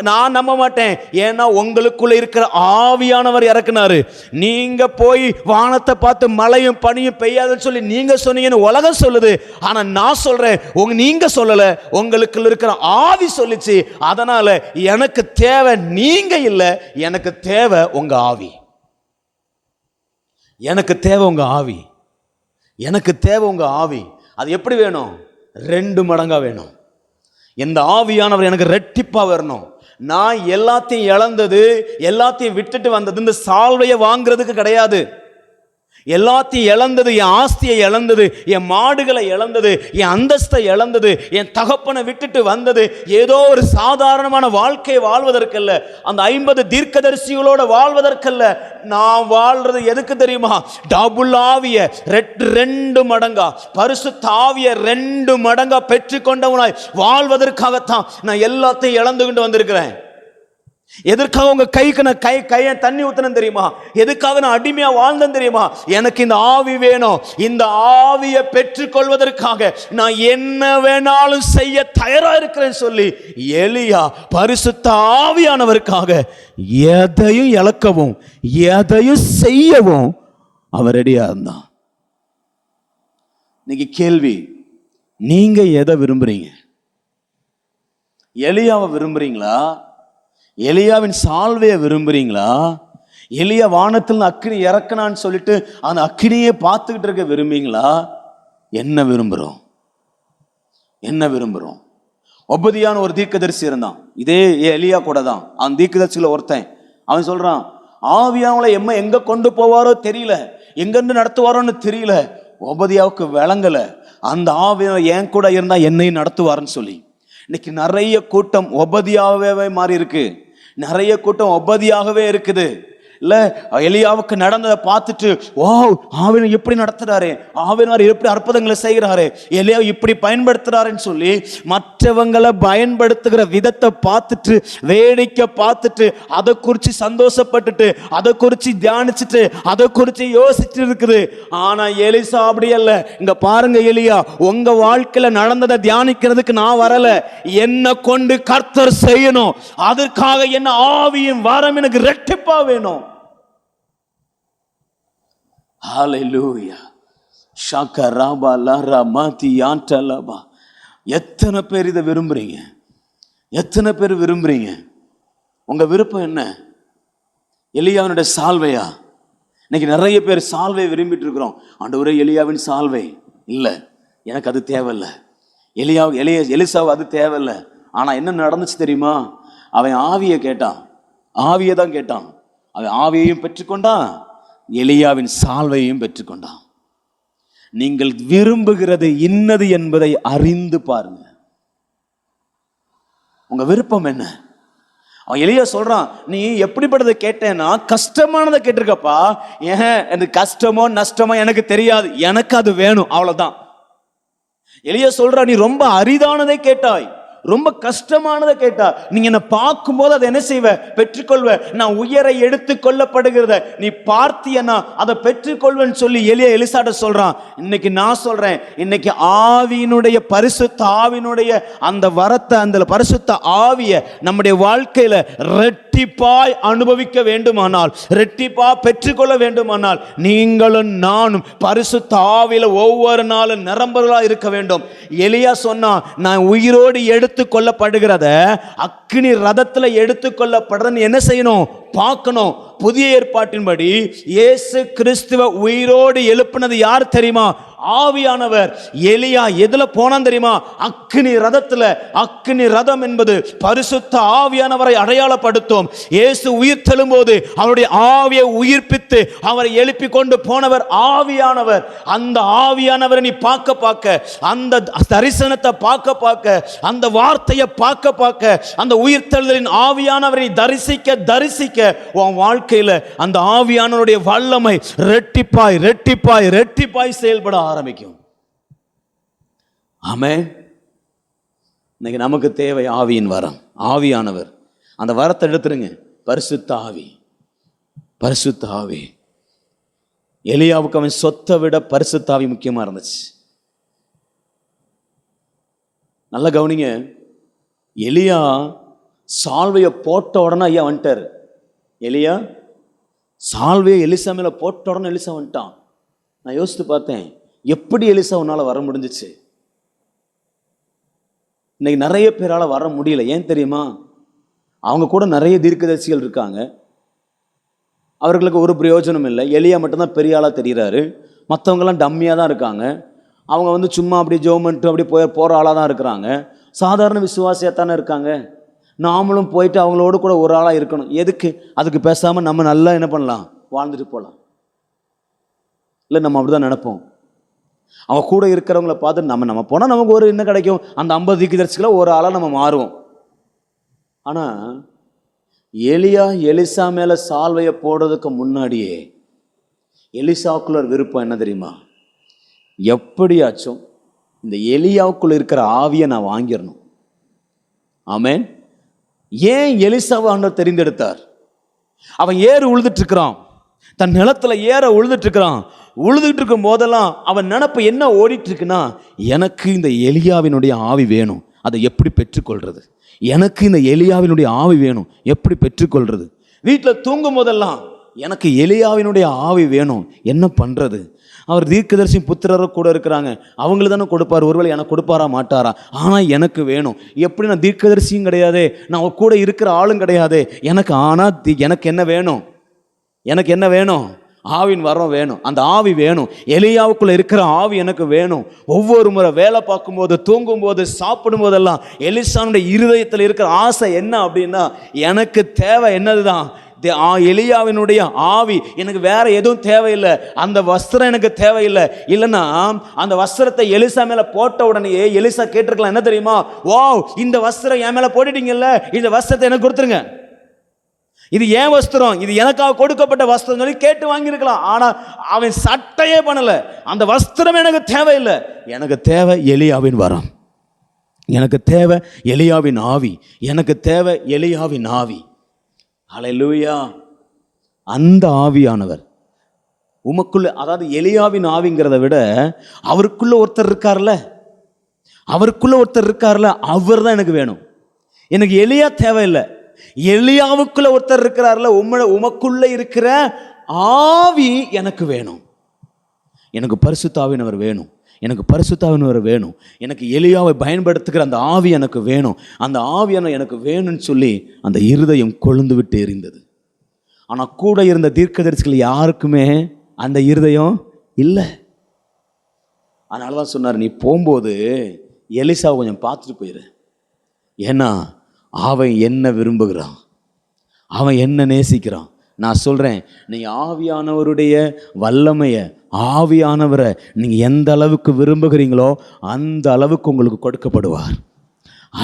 நான் நம்ப மாட்டேன். ஏன்னா உங்களுக்குள்ள இருக்கிற ஆவியானவர் இறக்குனாரு. நீங்க போய் வானத்தை பார்த்து மழையும் பனியும் பெய்யாதுன்னு சொல்லி நீங்க சொன்னீங்கன்னு உலகம் சொல்லுது, ஆனா நான் சொல்றேன், நீங்க சொல்லல, உங்களுக்குள்ள இருக்கிற ஆவி சொல்லிச்சு. அதனால எனக்கு தேவை நீங்க இல்ல, எனக்கு தேவை உங்க ஆவி, எனக்கு தேவை உங்க ஆவி, எனக்கு தேவை உங்க ஆவி. அது எப்படி வேணும்? 2 மடங்கா வேணும். இந்த ஆவியானவர் எனக்கு ரெட்டிப்பா வரணும். நான் எல்லாத்தையும் இழந்தது, எல்லாத்தையும் விட்டுட்டு வந்தது இந்த சால்வையை வாங்குறதுக்கு கிடையாது. எல்லாத்தையும் இழந்தது, என் ஆஸ்தியை இழந்தது, என் மாடுகளை இழந்தது, என் அந்தஸ்தை இழந்தது, என் தகப்பனை விட்டுட்டு வந்தது. ஏதோ ஒரு சாதாரணமான வாழ்க்கையை வாழ்வதற்கல்ல, அந்த 50 தீர்க்கதரிசிகளோட வாழ்வதற்கல்ல. நான் வாழ்றது எதுக்கு தெரியுமா? டபுள் ஆவிய 2 மடங்கா, பரிசுத்த ஆவிய 2 மடங்கா பெற்றுக்கொண்டவனாய் வாழ்வதற்காகத்தான் நான் எல்லாத்தையும் இழந்துகிட்டு வந்திருக்கிறேன். எதற்காக உங்க கைக்கு நான் கையை தண்ணி ஊத்தணும் தெரியுமா? எதுக்காக நான் அடிமையா வாழ்ந்தேன் தெரியுமா? எனக்கு இந்த ஆவி வேணும். இந்த ஆவியை பெற்றுக்கொள்வதற்காக நான் என்ன வேணாலும் செய்ய தயாரா இருக்கிறேன்னு சொல்லி எலியா பரிசுத்த ஆவியானவருக்காக எதையும் இழக்கவும் எதையும் செய்யவும் அவர் ரெடியா இருந்தான். இன்னைக்கு கேள்வி, நீங்க எதை விரும்புறீங்க? எலியாவை விரும்புறீங்களா? எலியாவின் சால்வையை விரும்புறீங்களா? எலியா வானத்தில் அக்கினி இறக்கணான்னு சொல்லிட்டு அந்த அக்கினியை பார்த்துக்கிட்டு இருக்க விரும்புறீங்களா? என்ன விரும்புகிறோம்? என்ன விரும்புகிறோம்? ஒபதியான ஒரு தீர்க்கதரிசி இருந்தான், இதே எலியா கூட தான். அந்த தீர்க்கதரிசியில் ஒருத்தன், அவன் சொல்றான், ஆவியாவளை எங்க கொண்டு போவாரோ தெரியல, எங்கிருந்து நடத்துவாரோன்னு தெரியல. ஒபதியாவுக்கு விளங்கல, அந்த ஆவியா என் கூட இருந்தா என்னையும் நடத்துவாருன்னு சொல்லி. இன்னைக்கு நிறைய கூட்டம் ஒபதியாகவே மாறி இருக்கு. நிறைய கூட்டம் ஒபதியாகவே இருக்குது. இல்ல, எலியாவுக்கு நடந்ததை பார்த்துட்டு, ஓ ஆவியானவர் எப்படி நடத்துறாரு, ஆவியானவர் எப்படி அற்புதங்களை செய்கிறாரு, எலியா இப்படி பயன்படுத்துறாருன்னு சொல்லி மற்றவங்களை பயன்படுத்துகிற விதத்தை பார்த்துட்டு, வேடிக்கை பார்த்துட்டு, அதை குறித்து சந்தோஷப்பட்டுட்டு, அதை குறித்து தியானிச்சுட்டு, அதை குறித்து யோசிச்சுட்டு இருக்குது. ஆனா எலிசா அப்படி அல்ல. இங்க பாருங்க, எலியா உங்க வாழ்க்கையில நடந்ததை தியானிக்கிறதுக்கு நான் வரல, என்ன கொண்டு கர்த்தர் செய்யணும், அதற்காக என்ன ஆவியும் வரம் எனக்கு ரெட்டிப்பா வேணும். ஹalleluya. ஷகராபா லரா மாதி யாண்டலபா. எத்தனை பேர் இதை விரும்புறீங்க? எத்தனை பேர் விரும்புறீங்க? உங்க விருப்பம் என்ன? எலியாவினுடைய சால்வையா? இன்னைக்கு நிறைய பேர் சால்வை விரும்பிட்டு இருக்கிறோம். ஆண்டவரே எலியாவின் சால்வை இல்லை, எனக்கு அது தேவையில்லை. எலிசாவை அது தேவையில்லை. ஆனா என்ன நடந்துச்சு தெரியுமா? அவன் ஆவியை கேட்டான், ஆவியை தான் கேட்டான். அவன் ஆவியையும் பெற்றுக்கொண்டான், எலியாவின் சால்வையும் பெற்றுக்கொண்டான். நீங்கள் விரும்புகிறது இன்னது என்பதை அறிந்து பாருங்க. உங்க விருப்பம் என்ன? அவன் எலியா சொல்றான், நீ எப்படிப்பட்டதை கேட்டேன்னா கஷ்டமானதை கேட்டிருக்கப்பா. ஏன் எனக்கு கஷ்டமோ நஷ்டமோ எனக்கு தெரியாது, எனக்கு அது வேணும், அவ்வளவுதான். எலியா சொல்றா, நீ ரொம்ப அரிதானதை கேட்டாய், ரொம்ப கஷ்டமானதை கேட்டா. நீங்க என்ன பார்க்கும்போது அதை என்ன செய்வ? பெற்றுக்கொள்வ. நான் உயரை எடுத்து கொள்ளப்படுகிறத நீ பார்த்தியன்னா அதை பெற்றுக்கொள்வேன்னு சொல்லி எலிசாட்ட சொல்றான். இன்னைக்கு நான் சொல்றேன், இன்னைக்கு ஆவியினுடைய பரிசுத்த ஆவியினுடைய அந்த வரத்தை, அந்த பரிசுத்த ஆவியை நம்முடைய வாழ்க்கையில ரெட்டிப்பாய் அனுபவிக்க வேண்டுமானால், ரெட்டிப்பா பெற்றுக்கொள்ள வேண்டுமானால், நீங்களும் நானும் பரிசுத்த ஆவியில ஒவ்வொரு நாளும் நிரம்பர்களா இருக்க வேண்டும். எலியா சொன்னா, நான் உயிரோடு எடுத்து கொள்ளப்படுகிறத அக்கினி ரதத்துல எடுத்துக்கொள்ளப்படுறன்னு என்ன செய்யணும்? பார்க்கணும். புதிய ஏற்பாட்டின்படி இயேசு கிறிஸ்துவ உயிரோடு எழுப்பினது யார் தெரியுமா? ஆவியானவர். எலியா எதுல போனான் தெரியுமா? அக்கினி ரதத்துல. அக்கினி ரதம் என்பது பரிசுத்த ஆவியானவரை அடையாளப்படுத்தும். இயேசு உயிர் தெழும்போது அவருடைய ஆவியை உயிர்ப்பித்து அவரை எழுப்பி கொண்டு போனவர் ஆவியானவர். அந்த ஆவியானவரை நீ பார்க்க பார்க்க, அந்த தரிசனத்தை பார்க்க பார்க்க, அந்த வார்த்தையை பார்க்க பார்க்க, அந்த உயிர் தெழுதலின் ஆவியானவரை தரிசிக்க தரிசிக்க உன் வாழ்க்கையில அந்த ஆவியானவருடைய வல்லமை ரெட்டிப்பாய் ரெட்டிப்பாய் ரெட்டிப்பாய் செயல்பட ஆரம்பிக்கும். ஆமென். இன்னைக்கு நமக்கு தேவை ஆவியின் வரம், ஆவியானவர். அந்த வரத்தை எடுத்துருங்க, பரிசுத்த ஆவி. பரிசுத்த ஆவி. எலியாவுக்கு அவன் சொத்தை விட பரிசுத்த ஆவி முக்கியமா இருந்துச்சு. நல்ல கவனிங்க, எலியா சால்வையை போட்ட உடனே ஐயா வந்துட்டார். எலியா சால்வையை எலிசா மேல போட்ட உடனே எலிசா வந்துட்டான். நான் யோசித்து பார்த்தேன், எப்படி எலிசா உன்னால வர முடிஞ்சிச்சு? இன்னைக்கு நிறைய பேரால வர முடியல. ஏன் தெரியுமா? அவங்க கூட நிறைய தீர்க்கதரிசிகள் இருக்காங்க, அவர்களுக்கு ஒரு பிரயோஜனம் இல்லை. எலியா மட்டும்தான் பெரிய ஆளா தெரிகிறாரு, மற்றவங்கெல்லாம் டம்மியாக தான் இருக்காங்க. அவங்க சும்மா அப்படி ஜோமெண்ட்டு அப்படி போகிற ஆளாக தான் இருக்கிறாங்க, சாதாரண விசுவாசியாக தானே இருக்காங்க. நாமளும் போயிட்டு அவங்களோடு கூட ஒரு ஆளாக இருக்கணும். எதுக்கு? அதுக்கு பேசாமல் நம்ம நல்லா என்ன பண்ணலாம்? வாழ்ந்துட்டு போகலாம். இல்லை நம்ம அப்படிதான் நினைப்போம். அவன் கூட இருக்கிறவங்கள பார்த்து நம்ம போனால் நமக்கு ஒரு என்ன கிடைக்கும், அந்த 50 தீர்க்கதரிசிகளை ஒரு ஆளாக நம்ம மாறுவோம். ஆனால் எலியா எலிசா மேலே சால்வையை போடுறதுக்கு முன்னாடியே எலிசாவுக்குள்ள ஒரு விருப்பம் என்ன தெரியுமா? எப்படியாச்சும் இந்த எலியாவுக்குள்ள இருக்கிற ஆவியை நான் வாங்கிடணும். ஆமென். ஏன் எலிசாவை ஆண்டவர் தெரிந்தெடுத்தார்? அவன் ஏறு உழுதுட்டு இருக்கிறான், தன் நிலத்துல ஏற உழுதுட்டு இருக்கிறான். உழுதுட்டு இருக்கும் போதெல்லாம் அவன் நினப்பு என்ன ஓடிட்டு இருக்குன்னா, எனக்கு இந்த எலியாவினுடைய ஆவி வேணும், அதை எப்படி பெற்றுக்கொள்றது? எனக்கு இந்த எலியாவினுடைய ஆவி வேணும், எப்படி பெற்றுக்கொள்றது? வீட்டில் தூங்கும் போதெல்லாம் எனக்கு எலியாவினுடைய ஆவி வேணும், என்ன பண்றது? அவர் தீர்க்கதரிசி புத்திரர் கூட இருக்கிறாங்க, அவங்களுக்கு தானே கொடுப்பார், ஒருவேளை எனக்கு கொடுப்பாரா மாட்டாரா? ஆனால் எனக்கு வேணும். எப்படி? நான் தீர்க்கதரிசியும் கிடையாது, நான் கூட இருக்கிற ஆளும் கிடையாது எனக்கு. ஆனால் எனக்கு என்ன வேணும்? எனக்கு என்ன வேணும்? ஆவின் வரம் வேணும், அந்த ஆவி வேணும். எலியாவுக்குள்ள இருக்கிற ஆவி எனக்கு வேணும். ஒவ்வொரு முறை வேலை பார்க்கும்போது, தூங்கும் போது, சாப்பிடும் போதெல்லாம் எலிசானுடைய இருதயத்தில் இருக்கிற ஆசை என்ன அப்படின்னா, எனக்கு தேவை என்னதுதான், எலியாவினுடைய ஆவி. எனக்கு வேற எதுவும் தேவையில்லை, அந்த வஸ்திரம் எனக்கு தேவையில்லை. இல்லைன்னா அந்த வஸ்திரத்தை எலிசா மேல போட்ட உடனே எலிசா கேட்டிருக்கலாம், என்ன தெரியுமா? வாவ், இந்த வஸ்திரம் என் மேல போட்டுட்டீங்கல்ல, இந்த வஸ்திரத்தை எனக்கு கொடுத்துருங்க, இது ஏன் வஸ்திரம், இது எனக்காக கொடுக்கப்பட்ட வஸ்திரம் சொல்லி கேட்டு வாங்கியிருக்கலாம். ஆனா அவன் சட்டையே பண்ணல, அந்த வஸ்திரம் எனக்கு தேவையில்லை, எனக்கு தேவை எலியாவின் வரம், எனக்கு தேவை எலியாவின் ஆவி, எனக்கு தேவை எலியாவின் ஆவி. ஹல்லேலூயா. அந்த ஆவியானவர் உமக்குள்ள, அதாவது எலியாவின் ஆவிங்கிறத விட அவருக்குள்ள ஒருத்தர் இருக்கார்ல, அவருக்குள்ள ஒருத்தர் இருக்கார்ல, அவர் தான் எனக்கு வேணும். எனக்கு எலியா தேவையில்லை, எலியாவுக்குள்ள ஒருத்தர் இருக்கிறார்ல, உமக்குள்ள இருக்கிற ஆவி எனக்கு வேணும். எனக்கு பரிசுத்த ஆவியானவர் வேணும், எனக்கு பரிசுத்த ஆவியானவர் வேணும், எனக்கு எலியாவை பயன்படுத்துகிற அந்த ஆவி எனக்கு வேணும், அந்த ஆவியான எனக்கு வேணும்னு சொல்லி அந்த இருதயம் கொழுந்து விட்டு எரிந்தது. ஆனால் கூட இருந்த தீர்க்கதரிசிகள் யாருக்குமே அந்த இருதயம் இல்லை. அதனால தான் சொன்னார், நீ போகும்போது எலிசாவை கொஞ்சம் பார்த்துட்டு போயிரு, ஏன்னா அவன் என்ன விரும்புகிறான், அவன் என்ன நேசிக்கிறான். நான் சொல்கிறேன், நீங்கள் ஆவியானவருடைய வல்லமையை, ஆவியானவரை நீங்கள் எந்த அளவுக்கு விரும்புகிறீங்களோ அந்த அளவுக்கு உங்களுக்கு கொடுக்கப்படுவார்,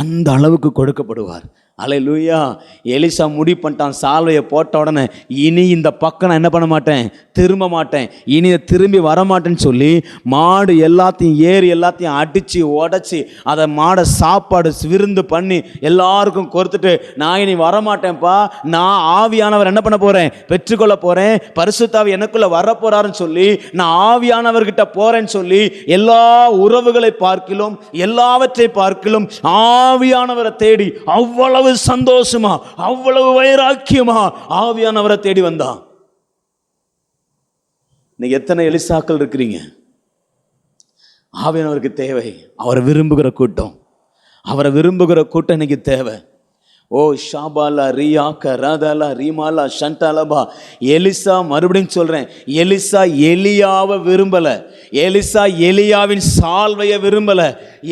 அந்த அளவுக்கு கொடுக்கப்படுவார். அல்லேலூயா. எலிசா முடிவு பண்ணிட்டான், சால்வையை போட்ட உடனே இனி இந்த பக்கம் நான் என்ன பண்ண மாட்டேன், திரும்ப மாட்டேன், இனி திரும்பி வரமாட்டேன்னு சொல்லி மாடு எல்லாத்தையும் ஏறி எல்லாத்தையும் அடித்து உடச்சி அதை மாடை சாப்பாடு விருந்து பண்ணி எல்லாருக்கும் கொடுத்துட்டு, நான் இனி வரமாட்டேன்ப்பா, நான் ஆவியானவர் என்ன பண்ண போகிறேன், பெற்றுக்கொள்ள போகிறேன், பரிசுத்தாவி எனக்குள்ளே வரப்போகிறாருன்னு சொல்லி நான் ஆவியானவர்கிட்ட போகிறேன்னு சொல்லி எல்லா உறவுகளை பார்க்கிலும் எல்லாவற்றை பார்க்கிலும் ஆவியானவரை தேடி அவ்வளவு சந்தோஷமா, அவ்வளவு வைராக்கியமா ஆவியானவரை தேடி வந்தான். இன்னைக்கு எத்தனை எலிசாக்கள் இருக்கிறீங்க? ஆவியானவருக்கு தேவை, அவரை விரும்புகிற கூட்டம், அவரை விரும்புகிற கூட்டம் இன்னைக்கு தேவை. ஓ ஷாபாலா ரியாக்க ரதலா ரீமாலா ஷண்டாலபா. எலிசா, மறுபடியும் சொல்றேன், எலிசா எலியாவை விரும்பல, எலிசா எலியாவின் சால்வையை விரும்பல,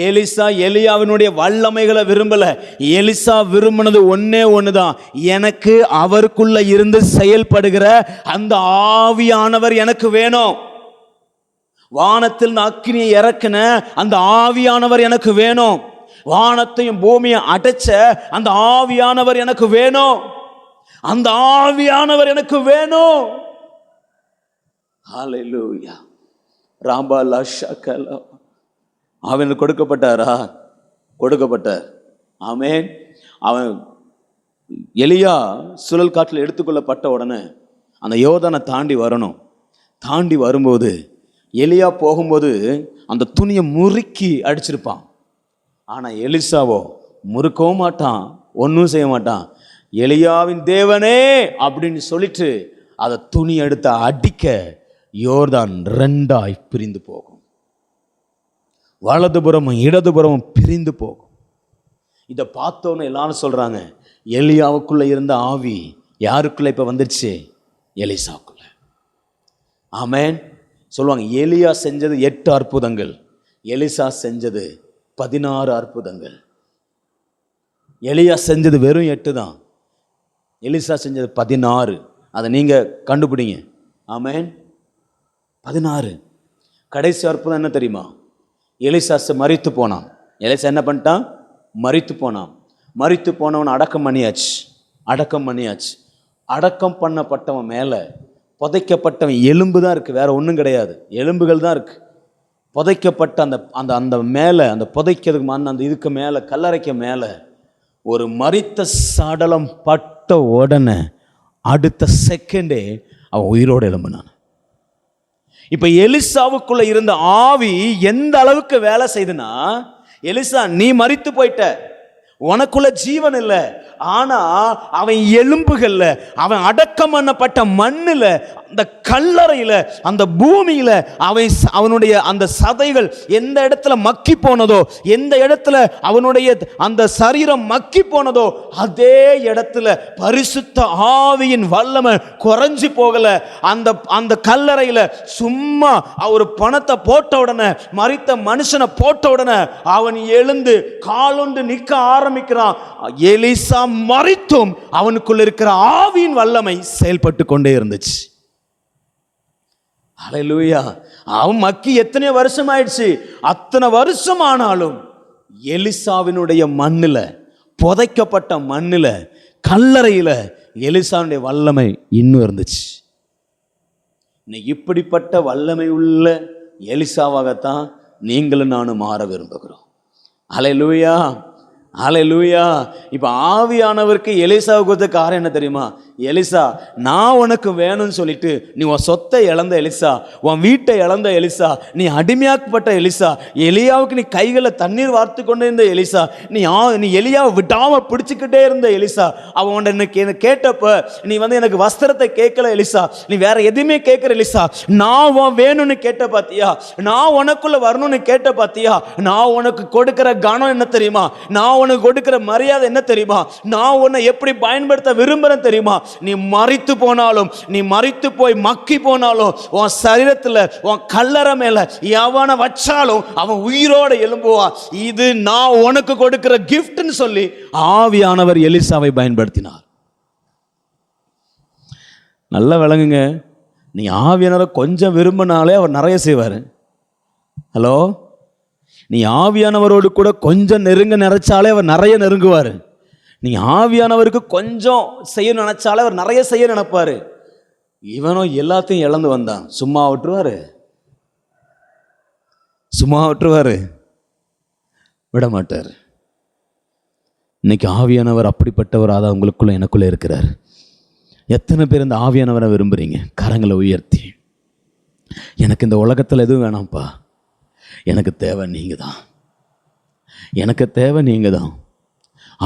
எலிசா எலியாவினுடைய வல்லமைகளை விரும்பல. எலிசா விரும்பினது ஒன்னே ஒண்ணுதான், எனக்கு அவருக்குள்ள இருந்து செயல்படுகிற அந்த ஆவியானவர் எனக்கு வேணும். வானத்தில் அக்கினியை இறக்கின அந்த ஆவியானவர் எனக்கு வேணும், வானத்தையும் பூமியை அடைச்ச அந்த ஆவியானவர் எனக்கு வேணும், அந்த ஆவியானவர் எனக்கு வேணும். ஹல்லேலூயா. ராபாலா ஷகலா. அவனுக்கு கொடுக்கப்பட்டாரா? கொடுக்கப்பட்டார். ஆமென். அவன் எலியா சுழல் காற்றில் எடுத்துக்கொள்ளப்பட்ட உடனே அந்த யோர்தானை தாண்டி வரணும். தாண்டி வரும்போது எலியா போகும்போது அந்த துணியை முறுக்கி அடிச்சிருப்பான். ஆனால் எலிசாவோ முறுக்கவும் மாட்டான், ஒன்றும் செய்ய மாட்டான். எலியாவின் தேவனே அப்படின்னு சொல்லிட்டு அதை துணி எடுத்து அடிக்க யோர்தான் 2ஆய் பிரிந்து போகும், வலதுபுறமும் இடதுபுறமும் பிரிந்து போகும். இதை பார்த்தோன்னு எல்லாரும் சொல்றாங்க, எலியாவுக்குள்ள இருந்த ஆவி யாருக்குள்ள இப்ப வந்துருச்சு? எலிசாவுக்குள்ள. ஆமென். சொல்லுவாங்க, எலியா செஞ்சது 8 அற்புதங்கள், எலிசா செஞ்சது 16 அற்புதங்கள். எலியா செஞ்சது வெறும் 8 தான், எலிசா செஞ்சது 16. அதை நீங்க கண்டுபிடிங்க. ஆமென். 16. கடைசி அற்புதம் என்ன தெரியுமா? எலிசா மரித்து போனான். எலிசா என்ன பண்ணிட்டான்? மரித்து போனான். மரித்து போனவன் அடக்கம் பண்ணியாச்சு. அடக்கம் பண்ணப்பட்டவன் மேலே புதைக்கப்பட்டவன் எலும்பு தான் இருக்குது, வேற ஒன்றும் கிடையாது, எலும்புகள் தான் இருக்குது. புதைக்கப்பட்ட அந்த அந்த அந்த மேலே, அந்த புதைக்கிறதுக்கு மண், அந்த இதுக்கு மேலே, கல்லறைக்கு மேலே ஒரு மரித்த சடலம் பட்ட உடனே அடுத்த செகண்டே அவன் உயிரோடு எழும்பினான். இப்போ எலிசாவுக்குள்ள இருந்த ஆவி எந்த அளவுக்கு வேலை செய்துன்னா, எலிசா நீ மரித்து போயிட்ட, உனக்குள்ள ஜீவன் இல்லை, ஆனா அவன் எலும்புகள்ல, அவன் அடக்கம் பண்ணப்பட்ட மண்ணில், அந்த கல்லறையில, அந்த பூமியில அவனுடைய அந்த சதைகள் எந்த இடத்துல மக்கி போனதோ, எந்த இடத்துல அவனுடைய அந்த சரீரம் மக்கி போனதோ, அதே இடத்துல பரிசுத்த ஆவியின் வல்லமை குறைஞ்சி போகல. அந்த அந்த கல்லறையில சும்மா ஒரு பணத்தை போட்ட உடனே, மரித்த மனுஷனை போட்ட உடனே அவன் எழுந்து காலொண்டு நிற்க ஆரம்பிக்கிறான். எலிசா மரித்தும் அவனுக்குள்ள இருக்கிற ஆவியின் வல்லமை செயல்பட்டு கொண்டே இருந்துச்சு. ஹல்லேலூயா. அவன் மக்கி எத்தனை வருஷம் ஆயிடுச்சு, அத்தனை வருஷம் ஆனாலும் எலிசாவினுடைய மண்ணில், புதைக்கப்பட்ட மண்ணில், கல்லறையில் எலிசாவுடைய வல்லமை இன்னும் இருந்துச்சு. இன்னைக்கு இப்படிப்பட்ட வல்லமை உள்ள எலிசாவாகத்தான் நீங்களும் நானும் மாற விரும்புகிறோம். ஹல்லேலூயா, ஹல்லேலூயா. இப்போ ஆவியானவருக்கு எலிசாவை கொடுத்த காரணம் என்ன தெரியுமா? எலிசா, நான் உனக்கு வேணும்னு சொல்லிட்டு நீ உன் சொத்தை இழந்த எலிசா, உன் வீட்டை இழந்த எலிசா, நீ அடிமையாக்கப்பட்ட எலிசா, எலியாவுக்கு நீ கைகளை தண்ணீர் வார்த்து கொண்டே இருந்த எலிசா, நீ எலியாவை விடாம பிடிச்சிக்கிட்டே இருந்த எலிசா, அவன் எனக்கு கேட்டப்ப நீ எனக்கு வஸ்திரத்தை கேட்கல எலிசா, நீ வேற எதுவுமே கேட்கற எலிசா, நான் உன் வேணும்னு கேட்ட பாத்தியா, நான் உனக்குள்ள வரணும்னு கேட்ட பாத்தியா, நான் உனக்கு கொடுக்கிற கனம் என்ன தெரியுமா, நான் உனக்கு கொடுக்கிற மரியாதை என்ன தெரியுமா, நான் உன்னை எப்படி பயன்படுத்த விரும்புறேன் தெரியுமா? நீ மரித்து போனாலும், நீ மரித்து போய் மக்கி போனாலும், உன் சரீரத்தில், உன் கல்லறை மேல எவனை வச்சாலும் அவன் உயிரோட எழும்புவான். இது நான் உனக்கு கொடுக்கிற கிஃப்ட்னு சொல்லி ஆவியானவர் எலிசாவை பயன்படுத்தினார். நல்லா விளங்குங்க. நீ ஆவியானவரை கொஞ்சம் விரும்பினாலே அவர் நிறைய செய்வார். ஹலோ, நீ ஆவியானவரோடு கூட கொஞ்சம் நெருங்க நினைச்சாலே அவர் நிறைய நெருங்குவார். நீ ஆவியானவருக்கு கொஞ்சம் செய்ய நினைச்சாலே அவர் நிறைய செய்ய நினைப்பாரு. இவனும் எல்லாத்தையும் இழந்து வந்தான். சும்மா விட்டுருவாரு? விட மாட்டார். இன்னைக்கு ஆவியானவர் அப்படிப்பட்டவராக உங்களுக்குள்ள எனக்குள்ள இருக்கிறார். எத்தனை பேர் இந்த ஆவியானவரை விரும்புறீங்க? கரங்களை உயர்த்தி, எனக்கு இந்த உலகத்தில் எதுவும் வேணாம்ப்பா, எனக்கு தேவை நீங்க தான், எனக்கு தேவை நீங்க தான்.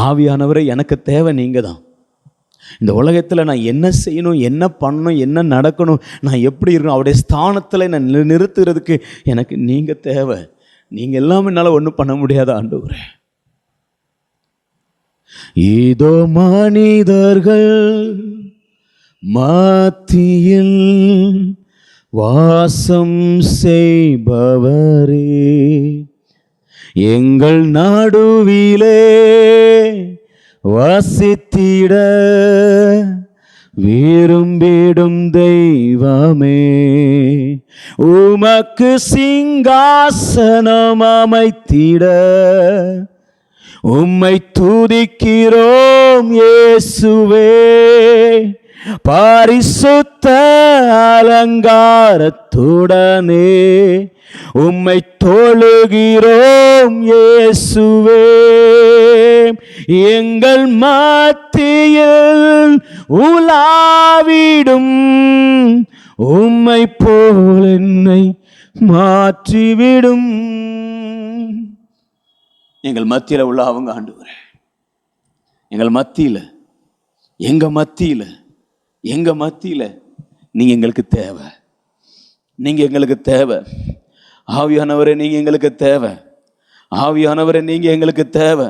ஆவியானவரை எனக்கு தேவை நீங்க தான். இந்த உலகத்தில் நான் என்ன செய்யணும், என்ன பண்ணணும், என்ன நடக்கணும், நான் எப்படி இருக்கணும், அவருடைய ஸ்தானத்தில் நான் நிறுத்துறதுக்கு எனக்கு நீங்க தேவை. நீங்க எல்லாம் என்னால் ஒன்றும் பண்ண முடியாத ஆண்டவரே. இதோ மனிதர்கள் மத்தியில் வாசம் செய்பவரே, எங்கள் நடுவிலே வசித்திட விரும்பிடும் தெய்வமே, உமக்கு சிங்காசனம் அமைத்திட உம்மை துதிக்கிறோம் இயேசுவே. பரிசுத்த அலங்காரத்துடனே உம்மை தொழுகிறோம் இயேசுவே. எங்கள் மத்தியில் உலாவிடும் உம்மை போல் என்னை மாற்றிவிடும். எங்கள் மத்தியில் உள்ளவங்க ஆண்டவரே, எங்கள் மத்தியில், எங்க மத்தியில் நீங்க எங்களுக்கு தேவை. நீங்க எங்களுக்கு தேவை. ஆவியானவரே, நீங்க எங்களுக்கு தேவை. ஆவியானவரே, நீங்க எங்களுக்கு தேவை.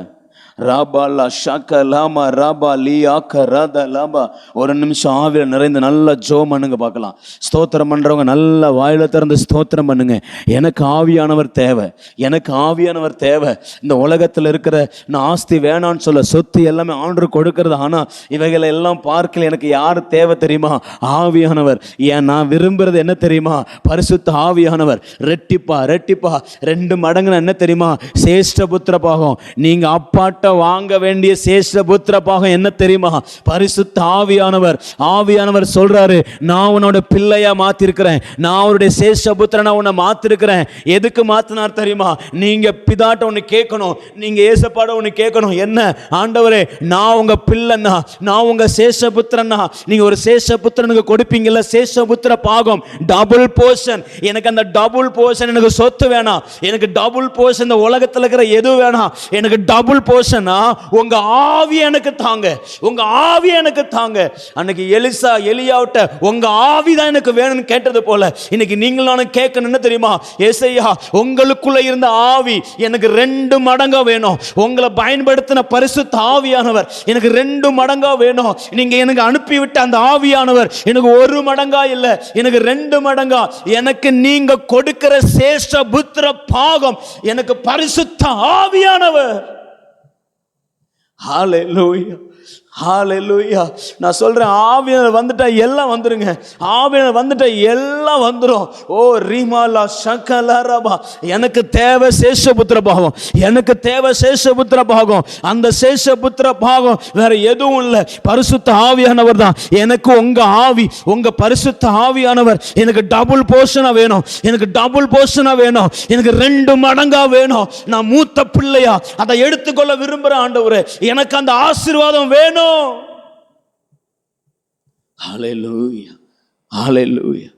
ராபாலா ஷாக்க லாமா ராபா லீ ஆக்க ராதா லாபா. ஒரு நிமிஷம் ஆவியில நிறைந்து நல்லா ஜெபம் பண்ணுங்க பார்க்கலாம். ஸ்தோத்திரம் பண்றவங்க நல்லா வாயில திறந்து ஸ்தோத்திரம் பண்ணுங்க. எனக்கு ஆவியானவர் தேவை, எனக்கு ஆவியானவர் தேவை. இந்த உலகத்தில் இருக்கிற நான் ஆஸ்தி வேணான்னு சொல்ல, சொத்து எல்லாமே ஆண்டவர் கொடுக்கறது. ஆனா இவைகளை எல்லாம் பார்க்கல. எனக்கு யார் தேவை தெரியுமா? ஆவியானவர். ஏன் நான் விரும்புறது என்ன தெரியுமா? பரிசுத்த ஆவியானவர். ரெட்டிப்பா ரெட்டிப்பா 2 மடங்குனா என்ன தெரியுமா? சேஷ்ட புத்திர பாகம். நீங்க அப்பாட்ட வாங்க வேண்டிய சேஷ்ட புத்திர பாகம் என்ன தெரியுமா? பரிசுத்த ஆவியானவர். ஆவியானவர் சொல்றாரு, நான் உன்னோட பிள்ளையா மாத்திருக்கிறேன், நான் அவருடைய சேஷ்ட புத்திரனா உன்னை மாத்திருக்கிறேன். எதுக்கு மாத்தினார் தெரியுமா? நீங்க பிதாட்ட ஒன்று கேட்கணும், நீங்க ஏசப்பாட ஒன்று கேட்கணும். என்ன? ஆண்டவரே, நான் உங்க பிள்ளைன்னா, நான் உங்க சேஷ புத்திரன்னா, நீங்க ஒரு சேஷ புத்திரனுக்கு கொடுப்பீங்கல்ல சேஷ புத்திர பாகம், டபுள் போர்ஷன். எனக்கு அந்த டபுள் போர்ஷன், எனக்கு சொத்து வேணாம், எனக்கு டபுள் போர்ஷன் இந்த உலகத்தில் இருக்கிற எது வேணாம், எனக்கு டபுள் போர்ஷனா உங்க ஆவி எனக்கு தாங்க, உங்க ஆவி எனக்கு தாங்க. அன்னைக்கு எலிசா எலியாவிட்ட உங்க ஆவி தான் எனக்கு வேணும்னு கேட்டது போல இன்னைக்கு நீங்களும் கேட்கணும். என்ன தெரியுமா? ஏசையா, உங்களுக்குள்ள இருந்த ஆவி எனக்கு 2 மடங்கா வேணும். உங்களை பயன்படுத்தின பரிசுத்த ஆவியானவர் எனக்கு 2 மடங்கா வேணும். நீங்க எனக்கு அனுப்பிவிட்ட அந்த ஆவியானவர் எனக்கு 1 மடங்கா இல்ல, எனக்கு 2 மடங்கா. எனக்கு நீங்க கொடுக்கிற சேஷ்ட புத்திர பாகம் எனக்கு பரிசுத்த ஆவியானவர். ஹல்லேலூயா, ஹல்லேலூயா. நான் சொல்றேன், ஆவியானவர் வந்துட்டா எல்லாம் வந்துருங்க. ஆவியானவர் வந்துட்டா எல்லாம் வந்துரும். ஓ ரீமாலா ஷக்கலரபா. எனக்கு தேவை சேஷபுத்திர பாகம், எனக்கு தேவை சேஷபுத்திர பாகம். அந்த சேஷபுத்திர பாகம் வேற எதுவும் இல்லை, பரிசுத்த ஆவியானவர் தான். எனக்கு உங்க ஆவி, உங்க பரிசுத்த ஆவியானவர் எனக்கு டபுள் போர்ஷனா வேணும், எனக்கு டபுள் போர்ஷனா வேணும், எனக்கு 2 மடங்கா வேணும். நான் மூத்த பிள்ளையா அதை எடுத்துக்கொள்ள விரும்புறேன். ஆண்டவரே, எனக்கு அந்த ஆசீர்வாதம் வேணும். ஹல்லேலூயா, ஹல்லேலூயா,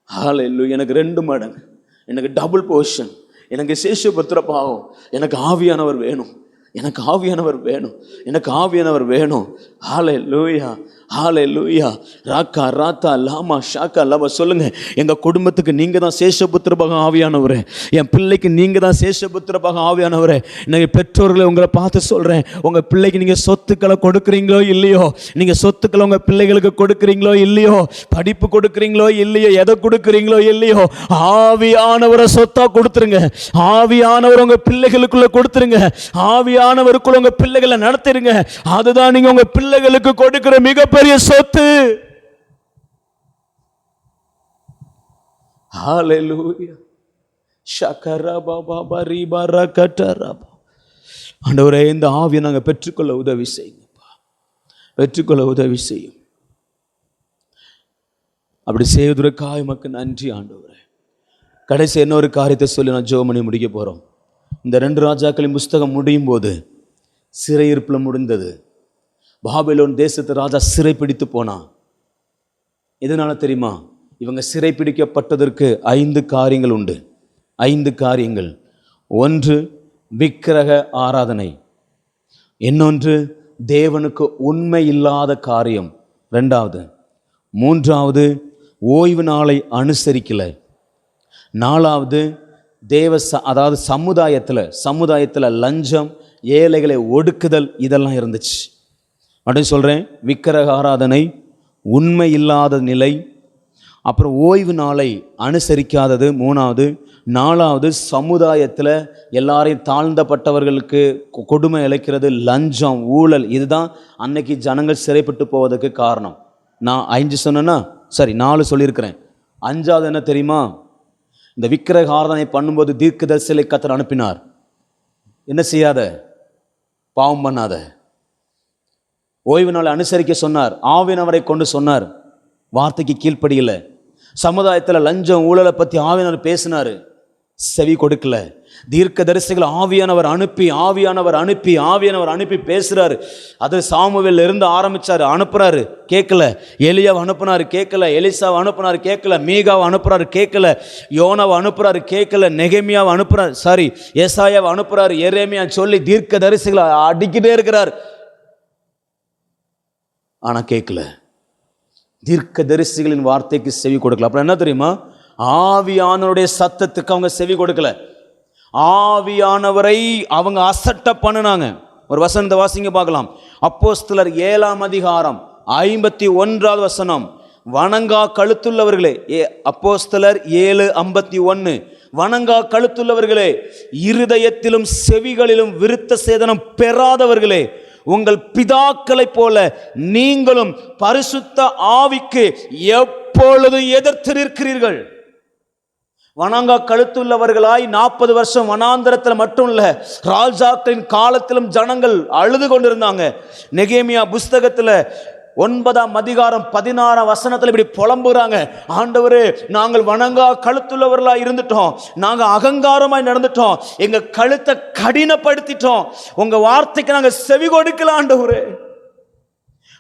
ஹல்லேலூயா. எனக்கு 2 மடங்கு, எனக்கு டபுள் போர்ஷன், எனக்கு சேஷபுத்திர பாகம், எனக்கு ஆவியானவர் வேணும், எனக்கு ஆவியானவர் வேணும், எனக்கு ஆவியானவர் வேணும். ஹல்லேலூயா, ஹல்லேலூயா. ராக்கா ராத்தா லாமா ஷாக்கா லவ. சொல்லுங்க, எங்க குடும்பத்துக்கு நீங்க தான் சேஷபுத்திர பாகம் ஆவியானவரே, என் பிள்ளைக்கு நீங்க தான் சேஷபுத்திர பாகம் ஆவியானவரே. நான் பெற்றோர்களை உங்களை பார்த்து சொல்றேன், உங்க பிள்ளைக்கு நீங்க சொத்துக்களை கொடுக்குறீங்களோ இல்லையோ, நீங்க சொத்துக்களை உங்க பிள்ளைகளுக்கு கொடுக்குறீங்களோ இல்லையோ, படிப்பு கொடுக்குறீங்களோ இல்லையோ, எதை கொடுக்குறீங்களோ இல்லையோ, ஆவியானவரை சொத்தா கொடுத்துருங்க. ஆவியானவர் உங்க பிள்ளைகளுக்குள்ள கொடுத்துருங்க. ஆவியானவருக்குள்ள உங்க பிள்ளைகளை நடத்திருங்க. அதுதான் நீங்க உங்க பிள்ளைகளுக்கு கொடுக்கிற மிகப்பெரிய சொத்து. ஹல்லேலூயா. ஷக்கரபா பாபா ரிபா கட்டரபா. ஆண்டவரே, இந்த ஆவியை நாங்கள் பெற்றுக்கொள்ள உதவி செய்யுங்கப்பா, பெற்றுக்கொள்ள உதவி செய்யும். அப்படி செய்வதற்காக உமக்கு நன்றி ஆண்டவரே. கடைசி இன்னொரு காரியத்தை சொல்லி நான் ஜெபம் பண்ணி முடிக்க போறோம். இந்த 2 ராஜாக்களின் புஸ்தகம் முடியும் போது சிறையிருப்பில் முடிந்தது. பாபிலோன் தேசத்து ராஜா சிறை பிடித்து போனான். எதனால தெரியுமா? இவங்க சிறை பிடிக்கப்பட்டதற்கு 5 காரியங்கள் உண்டு. 5 காரியங்கள். 1 விக்கிரக ஆராதனை, இன்னொன்று தேவனுக்கு உண்மை இல்லாத காரியம், 2வது, 3வது ஓய்வு நாளை அனுசரிக்கல, 4வது அதாவது சமுதாயத்தில் லஞ்சம், ஏழைகளை ஒடுக்குதல், இதெல்லாம் இருந்துச்சு. அப்படின்னு சொல்கிறேன், விக்கிரக ஆராதனை, உண்மை இல்லாத நிலை, அப்புறம் ஓய்வு நாளை அனுசரிக்காதது 3வது, 4வது சமுதாயத்தில் எல்லாரையும் தாழ்ந்தப்பட்டவர்களுக்கு கொடுமை இழைக்கிறது, லஞ்சம், ஊழல். இதுதான் அன்னைக்கு ஜனங்கள் சிறைப்பட்டு போவதற்கு காரணம். நான் 5 சொன்னேன்னா சரி, 4 சொல்லியிருக்கிறேன். 5வது என்ன தெரியுமா? இந்த விக்கிரக ஆராதனை பண்ணும்போது தீர்க்கதரிசிகளை கர்த்தர் அனுப்பினார். என்ன செய்யாத, பாவம் பண்ணாத. ஓய்வு நாளை அனுசரிக்க சொன்னார், ஆவியானவரை கொண்டு சொன்னார், வார்த்தைக்கு கீழ்ப்படியல. சமுதாயத்தில் லஞ்சம் ஊழலை பற்றி ஆவியானவர் பேசினார், செவி கொடுக்கல. தீர்க்கதரிசிகள் ஆவியானவர் அனுப்பி பேசுறாரு. அது சாமுவேல்ல இருந்து ஆரம்பிச்சாரு, அனுப்புறாரு, கேட்கல. எலியாவை அனுப்புனாரு, கேட்கல. எலிசாவை அனுப்புனாரு, கேட்கல. மீகாவை அனுப்புறாரு, கேட்கல. யோனாவை அனுப்புறாரு, கேட்கல. நெகேமியாவை அனுப்புறாரு, ஏசாயாவை அனுப்புறாரு, எரேமியா சொல்லி தீர்க்கதரிசிகளை அடிக்கிட்டே இருக்கிறார். ஆனா கேட்கல. தீர்க்கதரிசிகளின் வார்த்தைக்கு செவி கொடுக்கல. அப்புறம் என்ன தெரியுமா? ஆவியானவருடைய சத்தத்துக்கு அவங்க செவி கொடுக்கல. ஆவியானவரை அவங்க அசட்டை பண்ணினாங்க. ஒரு வசனத்தை வாசிங்க பார்க்கலாம். அப்போஸ்தலர் 7ஆம் அதிகாரம் 51வது வசனம். வணங்கா கழுத்துள்ளவர்களே, அப்போஸ்தலர் 7:51, வணங்கா கழுத்துள்ளவர்களே, இருதயத்திலும் செவிகளிலும் விருத்த சேதனம் பெறாதவர்களே, உங்கள் பிதாக்களைப் போல நீங்களும் பரிசுத்த ஆவிக்கு எப்பொழுதும் எதிர்த்து நிற்கிறீர்கள். வணங்கா கழுத்துள்ளவர்களாய் 40 வருஷம் வனாந்தரத்தில் மட்டும் இல்ல, ராஜாக்களின் காலத்திலும் ஜனங்கள் அழுது கொண்டிருந்தாங்க. நெகேமியா புஸ்தகத்தில் 9ஆம் அதிகாரம் 16ஆம் வசனத்தில் இப்படி புலம்புறாங்க. ஆண்டவரே, நாங்கள் வணங்கா கழுத்துள்ளவர்களாக இருந்துட்டோம், நாங்கள் அகங்காரமாய் நடந்துட்டோம், எங்க கழுத்தை கடினப்படுத்திட்டோம், உங்க வார்த்தைக்கு நாங்கள் செவி கொடுக்கல ஆண்டவரே.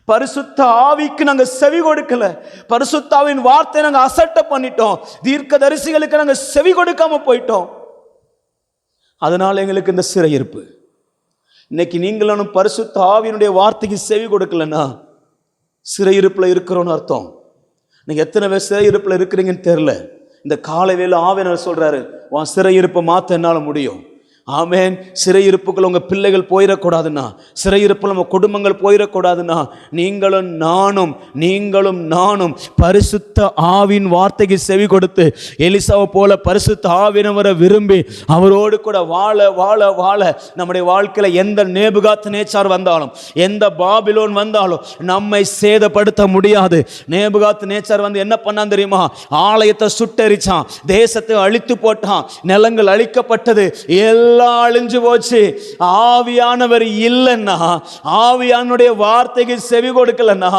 பரிசுத்த ஆவிக்கு நாங்க செவி கொடுக்கல, பரிசுத்தாவின் வார்த்தை நாங்க அசட்டை பண்ணிட்டோம், தீர்க்க தரிசிகளுக்கு நாங்க செவி கொடுக்காம போயிட்டோம். அதனால எங்களுக்கு இந்த சிறையிருப்பு. இன்னைக்கு நீங்களும் பரிசுத்த ஆவியினுடைய வார்த்தைக்கு செவி கொடுக்கலன்னா சிறையிருப்புல இருக்கிறோன்னு அர்த்தம். நீங்க எத்தனை பேர் சிறையிருப்புல இருக்கிறீங்கன்னு தெரியல. இந்த காலை வேளை ஆவியானவர் சொல்றாரு, உன் சிறையிருப்பை மாத்த என்னால முடியும். ஆமேன். சிறையிருப்புக்குள்ள உங்க பிள்ளைகள் போயிடக்கூடாதுன்னா, சிறையிருப்புல நம்ம குடும்பங்கள் போயிடக்கூடாதுன்னா, நீங்களும் நானும் பரிசுத்த ஆவின் வார்த்தைக்கு செவி கொடுத்து எலிசாவை போல பரிசுத்த ஆவியினவரை விரும்பி அவரோடு கூட வாழ வாழ வாழ நம்முடைய வாழ்க்கையில எந்த நேபுகாத் நேச்சார் வந்தாலும், எந்த பாபிலோன் வந்தாலும் நம்மை சேதப்படுத்த முடியாது. நேபுகாத் நேச்சார் வந்து என்ன பண்ணான் தெரியுமா? ஆலயத்தை சுட்டெரிச்சான், தேசத்தை அழித்து போட்டான், நிலங்கள் அழிக்கப்பட்டது, எல்லாம் அழிஞ்சு போச்சு. ஆவியானவர் இல்லைன்னா, ஆவியானுடைய வார்த்தைக்கு செவி கொடுக்கலன்னா,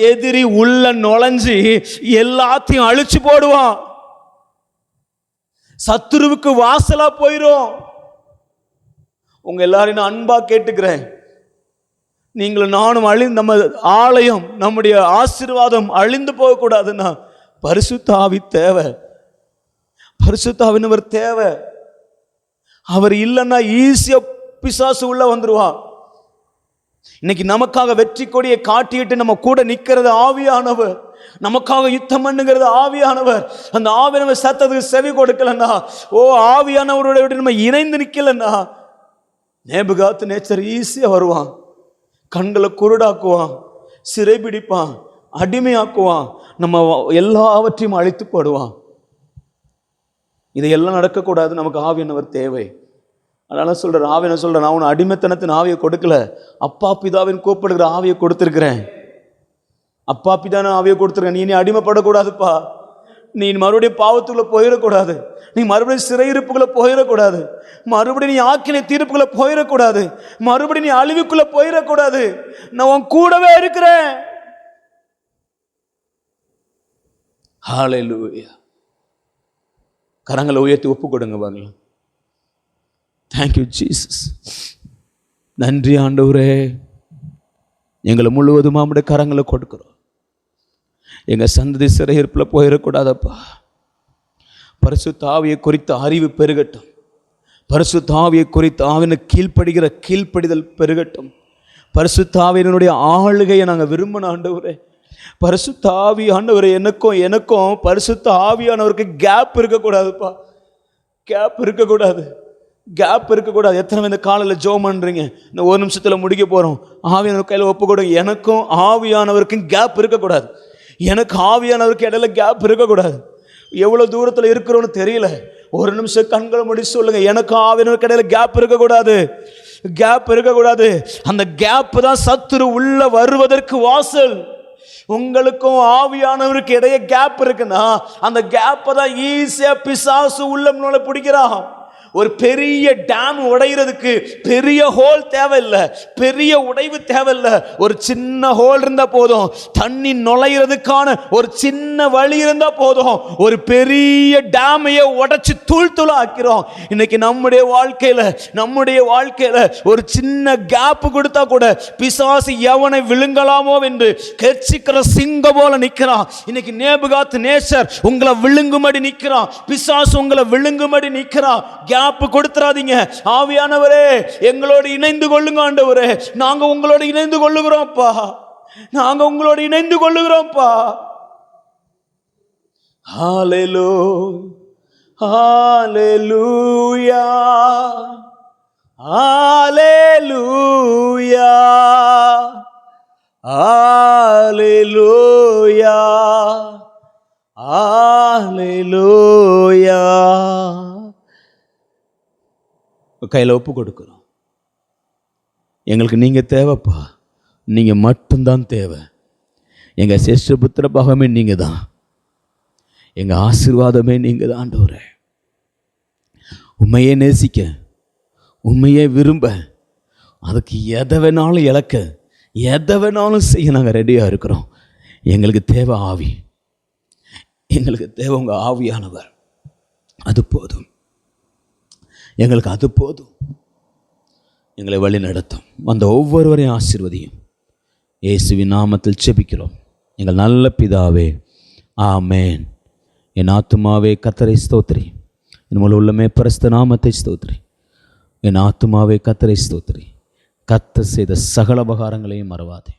எதிரி உள்ள நுழைஞ்சு எல்லாத்தையும் அழிச்சு போடுவான், சத்துருவுக்கு வாசலா போயிரும். உங்க எல்லாரையும் நான் அன்பா கேட்டுக்கிறேன், நீங்களும் நானும் நம்ம ஆலயம், நம்முடைய ஆசீர்வாதம் அழிந்து போக கூடாதுன்னா பரிசுத்த ஆவி தேவை, பரிசுத்த ஆவியானவர் தேவை. அவர் இல்லைன்னா ஈஸியா பிசாசு உள்ள வந்துருவான். இன்னைக்கு நமக்காக வெற்றி கொடியை காட்டிட்டு நம்ம கூட நிக்கிறது ஆவியானவர், நமக்காக யுத்தம் பண்ணுங்கிறது ஆவியானவர். அந்த ஆவியானவர் சத்தத்துக்கு செவி கொடுக்கலன்னா, ஆவியானவரோட நம்ம இணைந்து நிக்கலன்னா நேபுகாத் நேச்சர் ஈஸியா வருவான், கண்களை குருடாக்குவான், சிறைபிடிப்பான், அடிமையாக்குவான், நம்ம எல்லாவற்றையும் அழித்து போடுவான். இதையெல்லாம் நடக்கக்கூடாது, நமக்கு ஆவியானவர் தேவை. அதனால சொல்ற ஆவியானவர் சொல்ற, நான் உன் அடிமைத்தனத்தின் ஆவியை கொடுக்கல, அப்பா பிதாவின் கூப்பிடுகிற ஆவியை கொடுத்திருக்கிறேன். அப்பா பிதான ஆவியை கொடுத்திருக்கேன். நீ அடிமைப்படக்கூடாதுப்பா, நீ மறுபடியும் பாவத்துக்குள்ள போயிடக்கூடாது, நீ மறுபடியும் சிறையிருப்புக்குள்ள போயிடக்கூடாது, மறுபடியும் நீ ஆக்கினை தீர்ப்புக்குள்ள போயிடக்கூடாது, மறுபடியும் நீ அழிவுக்குள்ள போயிடக்கூடாது. நான் உன் கூடவே இருக்கிறேன். ஹல்லேலூயா. கரங்களை உயர்த்தி ஒப்பு கொடுங்க பாருங்க. Thank you Jesus. நன்றி ஆண்டவரே, எங்களை முழுவதும் நம்முடைய கரங்களை கொடுக்கிறோம். எங்க சந்ததி சிறையிருப்பில் போயிடக்கூடாதப்பா. பரிசுத்த ஆவியை குறித்த அறிவு பெருகட்டும், பரிசுத்த ஆவியை குறித்த ஆவினை கீழ்ப்படுகிற கீழ்ப்படிதல் பெருகட்டும். பரிசுத்த ஆவியினுடைய ஆளுகையை நாங்கள் விரும்பின ஆண்டவரே, பரிசுத்த ஆவி ஆண்டவரே, எனக்கும் பரிசுத்த ஆவியானவருக்கு கேப் இருக்கக்கூடாதுப்பா, கேப் இருக்கக்கூடாது, கேப் இருக்கக்கூடாது. எத்தனை இந்த காலையில் ஜெபம் பண்றீங்க, இந்த ஒரு நிமிஷத்தில் முடிக்க போறோம், ஆவியானவர் கையில் ஒப்பு கொடுங்க. எனக்கும் ஆவியானவருக்கும் கேப் இருக்கக்கூடாது, எனக்கு ஆவியானவருக்கு இடையில கேப் இருக்கக்கூடாது. எவ்வளவு தூரத்தில் இருக்கிறோன்னு தெரியல, ஒரு நிமிஷம் கண்களை முடி சொல்லுங்க, எனக்கு ஆவியானவருக்கு இடையில கேப் இருக்கக்கூடாது, கேப் இருக்கக்கூடாது. அந்த கேப் தான் சத்துரு உள்ள வருவதற்கு வாசல். உங்களுக்கும் ஆவியானவருக்கு இடையே கேப் இருக்குன்னா அந்த கேப்பை தான் ஈஸியா பிசாசு உள்ள பிடிக்கிறான். ஒரு பெரிய டேம் உடைகிறதுக்கு பெரிய ஹோல் தேவையில்லை, பெரிய உடைவு தேவையில்லை, ஒரு சின்ன ஹோல் இருந்தா போதும். தண்ணி நுழைகிறதுக்கான ஒரு சின்ன வழி இருந்தா போதும், ஒரு பெரிய டேமையை உடைச்சு தூள் தூளா ஆக்கிறோம். இன்னைக்கு நம்முடைய வாழ்க்கையில ஒரு சின்ன கேப் கொடுத்தா கூட பிசாசு எவனை விழுங்கலாமோ என்று கெர்ச்சிக்கிற சிங்கம் போல நிற்கிறான். இன்னைக்கு நேபுகாத் நேச்சர் உங்களை விழுங்கும்படி நிற்கிறான், பிசாசு உங்களை விழுங்கும்படி நிற்கிறான். கேப் கொடுத்துறாதீங்க. ஆவியானவரே, எங்களோடு இணைந்து கொள்ளுங்க ஆண்டவரே, நாங்க உங்களோடு இணைந்து கொள்ளுகிறோம்ப்பா, நாங்க உங்களோடு இணைந்து கொள்ளுகிறோம்ப்பா. ஹல்லேலூயா, ஹல்லேலூயா, ஹalleluya ஹalleluya ஹalleluya. கையில் ஒப்பு கொடுக்கிறோம். எங்களுக்கு நீங்கள் தேவைப்பா, நீங்கள் மட்டும்தான் தேவை. எங்கள் சேஷ்டபுத்திர பாகமே நீங்கள் தான், எங்கள் ஆசீர்வாதமே நீங்கள் தான் ஆண்டவரே. உண்மையே நேசிக்க, உண்மையே விரும்ப, அதுக்கு எதை வேணாலும் இழக்க, எதை வேணாலும் செய்ய நாங்கள் ரெடியாக இருக்கிறோம். எங்களுக்கு தேவை ஆவி, எங்களுக்கு தேவை உங்கள் ஆவியானவர். அது போதும், எங்களுக்கு அது போதும். எங்களை வழி நடத்தும். அந்த ஒவ்வொருவரையும் ஆசீர்வதியும். இயேசுவின் நாமத்தில் ஜெபிக்கிறோம் எங்கள் நல்ல பிதாவே, ஆமேன். என் ஆத்துமாவே கர்த்தரை ஸ்தோத்திரி, என் முழு உள்ளமே பரிசுத்த நாமத்தை ஸ்தோத்திரி. என் ஆத்துமாவே கர்த்தரை ஸ்தோத்திரி, கர்த்தர் செய்த சகல உபகாரங்களையும் மறவாதே.